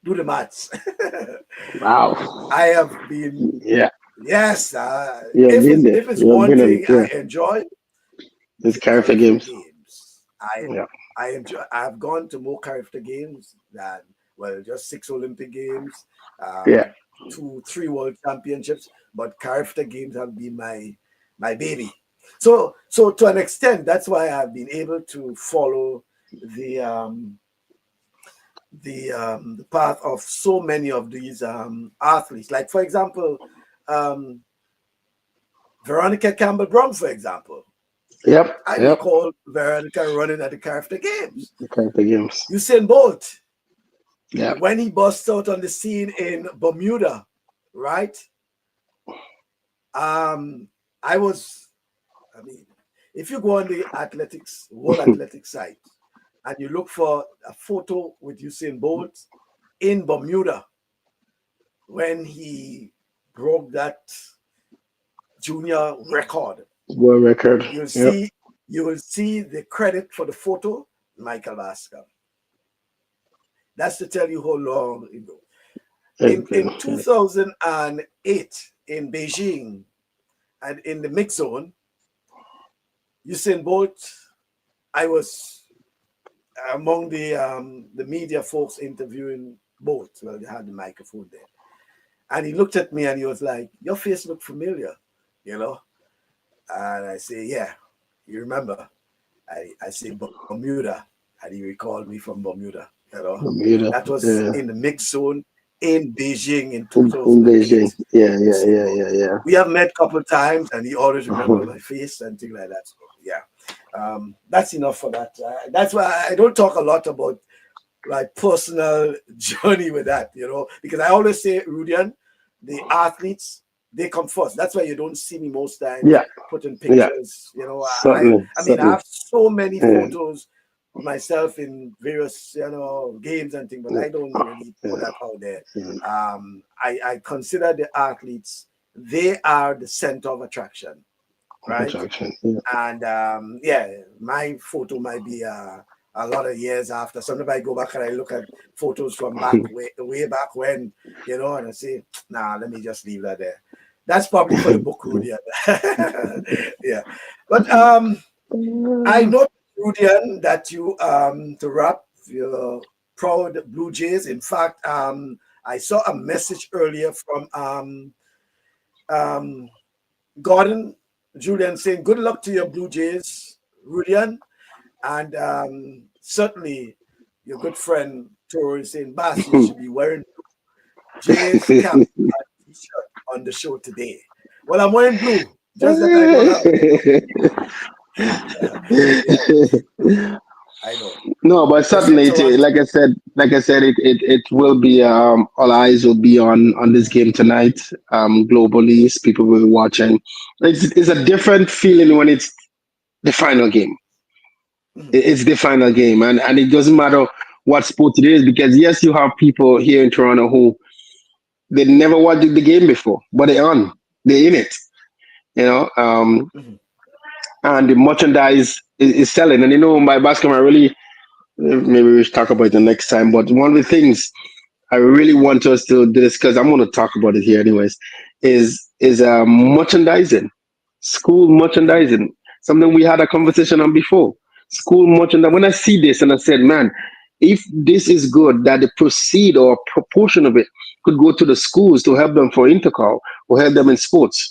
Do the maths. Wow. I have been, Yeah. yes. You have been there. If it's You have one been thing yeah. I enjoy, It's the CARIFTA Games. I enjoy. I've gone to more CARIFTA Games than just 6 Olympic Games, Yeah. 2, 3 World Championships, but CARIFTA Games have been my baby. So to an extent, that's why I've been able to follow the path of so many of these athletes. Like, for example, Veronica Campbell-Brown, for example. Yep. I recall Veronica running at the CARIFTA Games. The CARIFTA Games. Usain Bolt. Yeah. When he burst out on the scene in Bermuda, right? If you go on the World Athletics site, and you look for a photo with Usain Bolt in Bermuda when he broke that junior record. World record. You will see the credit for the photo, Michael Bascom. That's to tell you how long ago. In 2008 in Beijing and in the mix zone, Usain Bolt, I was among the media folks interviewing Bolt. Well, they had the microphone there. And he looked at me and he was like, "Your face looked familiar, you know?" And I say, "Yeah, you remember?" I say, "Bermuda." And he recalled me from Bermuda, you know? Bermuda. That was in the mix zone in Beijing in In 2008. Beijing. Yeah. We have met a couple of times and he always remembers my face and things like that. So, yeah. That's enough for that. That's why I don't talk a lot about my personal journey with that, you know, because I always say, Rudian, the athletes, they come first. That's why you don't see me most times putting pictures, you know. I have so many photos of myself in various, you know, games and things, but I don't really put that out there. I consider the athletes, they are the center of attraction, right? And my photo might be a lot of years after. Sometimes I go back and I look at photos from back way back when, you know, and I say, nah, let me just leave that there. That's probably for the book, Rudian. Yeah. But I know, Rudian, that you to wrap your proud Blue Jays. In fact, I saw a message earlier from Gordon Julian saying, "Good luck to your Blue Jays, Rudian." And certainly your good friend Toro is saying, "Bass, you should be wearing Jays cap and t-shirt on the show today." Well, I'm wearing blue, just that I know. No, but certainly, like I said, it will be. All eyes will be on this game tonight. Globally, people will be watching. It's a different feeling when it's the final game. It's the final game, and it doesn't matter what sport it is, because yes, you have people here in Toronto who they never watched the game before, but they're in it, you know. And the merchandise is selling, and you know, my basketball really. Maybe we should talk about it the next time. But one of the things I really want us to discuss, I'm going to talk about it here anyways, is merchandising, school merchandising. Something we had a conversation on before. School merchandise. When I see this and I said, man, if this is good, that the proceed or a proportion of it could go to the schools to help them for intercal or help them in sports,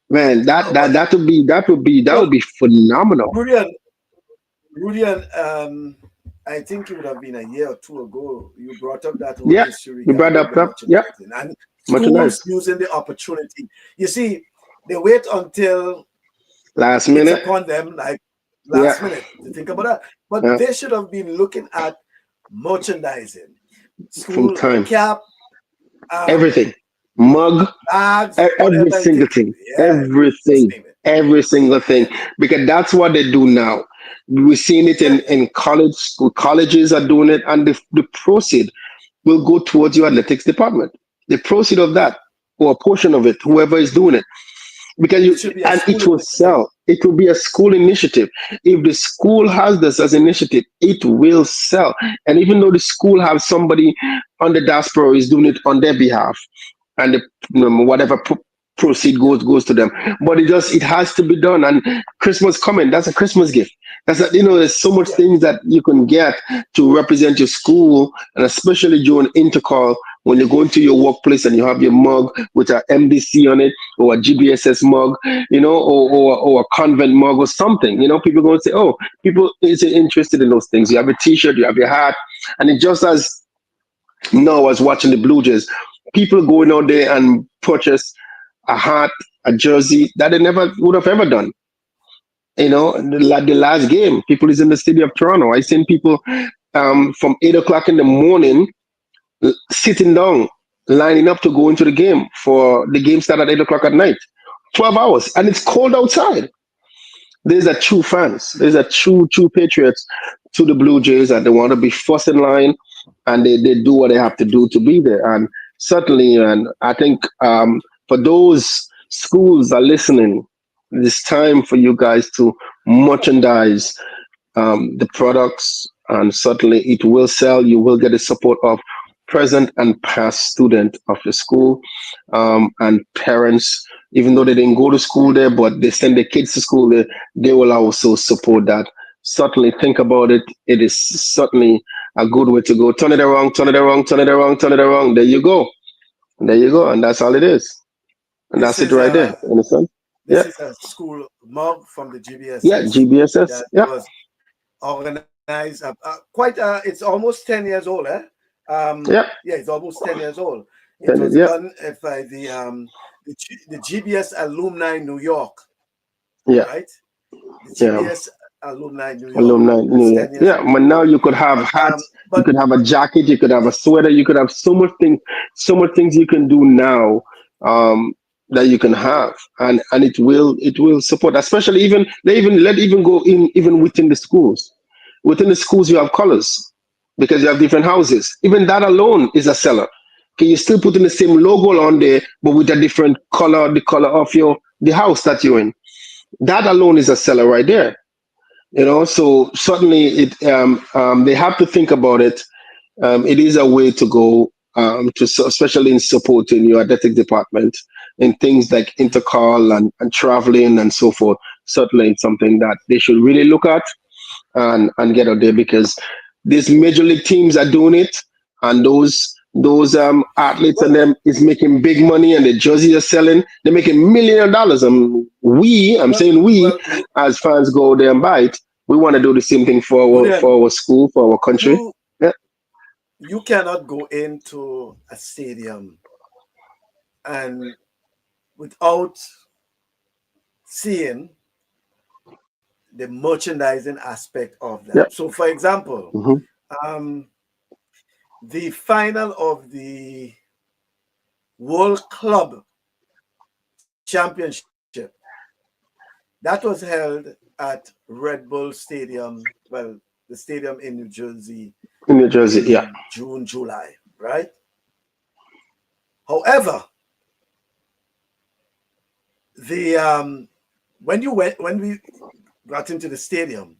man, that would be phenomenal. Rudian, I think it would have been a year or two ago. You brought up that whole issue you brought regarding up and schools using the opportunity. You see, they wait until last minute. It's upon them, like last minute, to think about that. But they should have been looking at merchandising, school cap, everything, mug, bags, every single thing, everything. every single thing, because that's what they do now. We're seeing it in college. Colleges are doing it, and the proceed will go towards your athletics department. The proceed of that, or a portion of it, whoever is doing it, because It should be a and school it will initiative. sell. It will be a school initiative. If the school has this as an initiative, it will sell. And even though the school has somebody on the diaspora is doing it on their behalf, and whatever proceed goes to them, but it has to be done. And Christmas coming, that's a Christmas gift. That's a, there's so much Yeah. things that you can get to represent your school, and especially during intercall when you go into your workplace and you have your mug with a MDC on it, or a GBSS mug, or a convent mug or something. People going to say, oh, people is interested in those things. You have a T-shirt, you have your hat, and it just as no, I was watching the Blue Jays. People going out there and purchase a hat, a jersey that they never would have ever done. The last game, people is in the city of Toronto. I seen people from 8 o'clock in the morning sitting down, lining up to go into the game for the game start at 8 o'clock at night. 12 hours, and it's cold outside. There's a true fans. There's a true patriots to the Blue Jays, and they want to be first in line, and they do what they have to do to be there. And certainly, and I think for those schools are listening, it's time for you guys to merchandise the products, and certainly it will sell. You will get the support of present and past student of the school, and parents, even though they didn't go to school there, but they send their kids to school there, they will also support that. Certainly think about it. It is certainly a good way to go. Turn it around, turn it around, turn it around, turn it around. There you go. There you go. And that's all it is. And This that's it is right there. Understand? this Yeah. is a school mug from the GBSS. Yeah, GBSS. That Yeah. was organized. It's almost 10 years old, eh? Yeah. Yeah, it's almost 10 years old. It was Yeah. done by the GBS Alumni New York, Yeah. right? The Yeah. GBS Alumni New York. Alumni. That's 10 years Yeah. old. But now you could have hats, you But could have a jacket, you could have a sweater, you could have so much things you can do now, that you can have, and it will support, especially even let even go in even within the schools. Within the schools, you have colors because you have different houses. Even that alone is a seller. Okay, you're still putting the same logo on there, but with a different color, the color of the house that you're in. That alone is a seller right there. So certainly they have to think about it. It is a way to go, especially in supporting your athletic department in things like intercall and traveling and so forth. Certainly it's something that they should really look at and get out there, because these major league teams are doing it, and those athletes and them is making big money, and the jerseys are selling. They're making $millions of dollars. I'm saying we as fans go there and buy it. We want to do the same thing for our school, for our country. You cannot go into a stadium and without seeing the merchandising aspect of that. Yep. So, for example, the final of the World Club Championship, that was held at Red Bull Stadium, well, the stadium in New Jersey. In New Jersey, yeah. June, July, right? However, when we got into the stadium,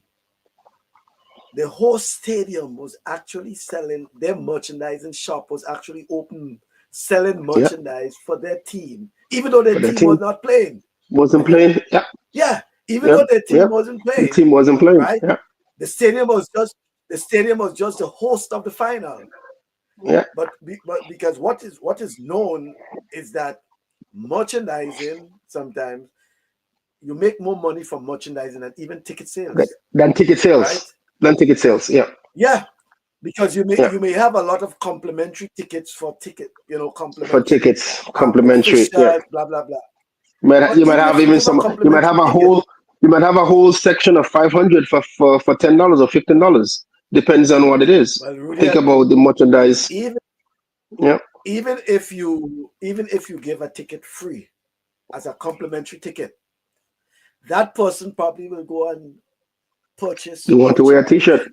the whole stadium was actually selling, their merchandising shop was actually open, selling merchandise for their team, even though their team was not playing. Wasn't playing, yeah. Yeah, even though their team wasn't playing. The team wasn't playing, right? Yeah. The stadium was just the host of the final. Yeah. But because what is known is that merchandising, sometimes you make more money from merchandising than even ticket sales. Than ticket sales. Right? Than ticket sales, yeah. Yeah. Because you may have a lot of complimentary tickets for complimentary for tickets, complimentary, blah blah blah. You might have a whole section of 500 for $10 or $15. Depends on what it is. Well, Rudy, think about the merchandise. Even if you give a ticket free as a complimentary ticket, that person probably will go and purchase You want to wear a merchandise. T-shirt?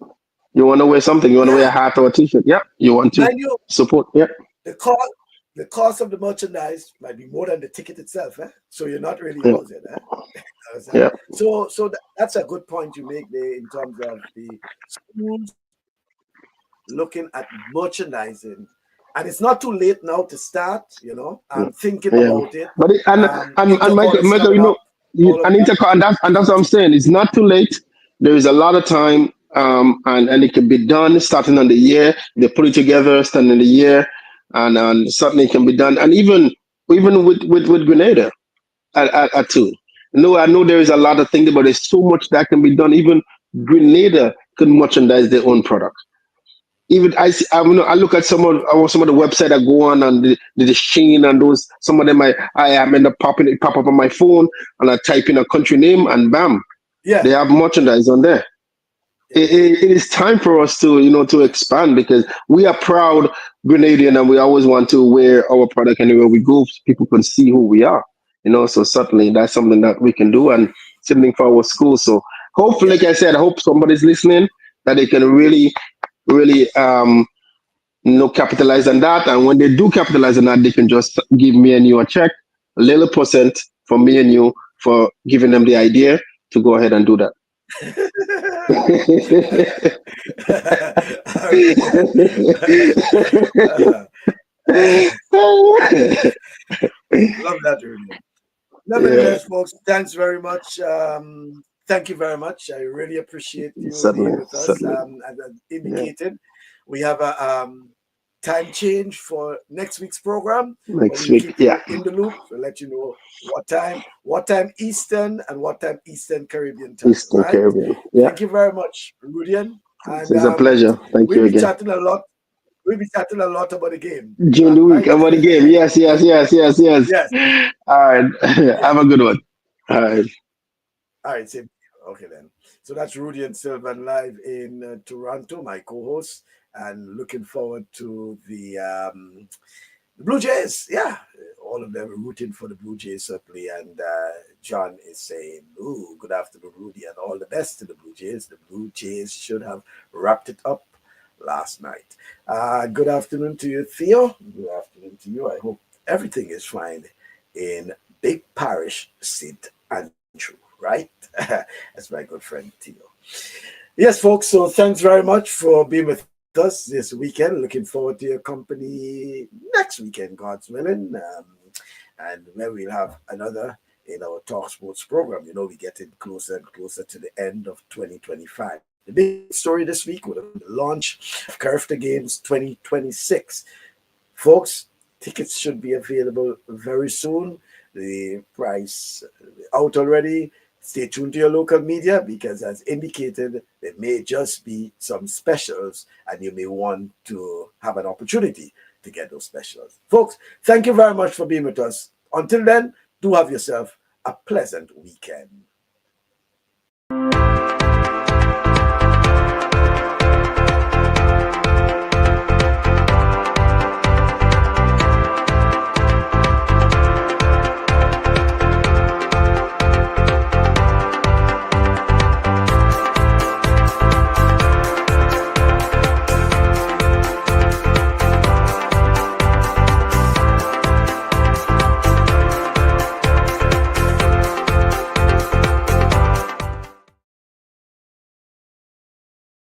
You want to wear something? You want to wear a Yeah, hat or a T-shirt? Yep. You want to mind you, support? Yep. the cost the cost of the merchandise might be more than the ticket itself, eh? So you're not really Yep. losing, eh? Understand? Yep. So that's a good point you make there in terms of the schools looking at merchandising, and it's not too late now to start. I'm thinking Yeah. about it. But and Intercall is Michael, coming up. All of and that. intercall, and that's what I'm saying. It's not too late. There is a lot of time, and it can be done starting on the year. They put it together starting in the year, and certainly it can be done. And even with Grenada at two. No, I know there is a lot of things, but there's so much that can be done. Even Grenada could merchandise their own product. Even I look at some of the website I go on and the Shein and those, some of them I am end up pop up on my phone, and I type in a country name and bam, Yeah. they have merchandise on there. It is time for us to to expand, because we are proud Grenadian and we always want to wear our product anywhere we go, so people can see who we are. So certainly that's something that we can do, and something for our school. So hopefully, Yeah. like I said, I hope somebody's listening, that they can really capitalize on that. And when they do capitalize on that, they can just give me and you a check, a little percent for me and you for giving them the idea to go ahead and do that. Love that, Rudy. Yeah, Nevertheless, folks, thanks very much. Thank you very much. I really appreciate you being certainly, with us. certainly. As I Yeah. indicated, we have a time change for next week's program, but Next we'll week, keep yeah. you in the loop. We'll let you know what time Eastern, and what time Eastern Caribbean time, Eastern right? Caribbean. Yeah. Thank you very much, Rudian. And It's a pleasure. Thank we'll you be again. chatting a lot. We'll be chatting a lot about the game, During the week right? about the game. Yes, yes, yes, yes, yes. Yes. All right. Yeah. Have a good one. All right. All right, same. Okay, then. So that's Rudy and Sylvan live in Toronto, my co-host, and looking forward to the Blue Jays. Yeah, all of them rooting for the Blue Jays certainly. And John is saying, "Ooh, good afternoon, Rudy, and all the best to the Blue Jays. The Blue Jays should have wrapped it up last night." Good afternoon to you, Theo. Good afternoon to you. I hope everything is fine in Big Parish, St. Andrew. Right? That's my good friend Theo. Yes, folks. So thanks very much for being with us this weekend. Looking forward to your company next weekend, God's willing. And where we'll have another in our Talk Sports program. We're getting closer and closer to the end of 2025. The big story this week was the launch of CARIFTA Games 2026. Folks, tickets should be available very soon. The price out already. Stay tuned to your local media, because as indicated, there may just be some specials and you may want to have an opportunity to get those specials. Folks, thank you very much for being with us. Until then, do have yourself a pleasant weekend.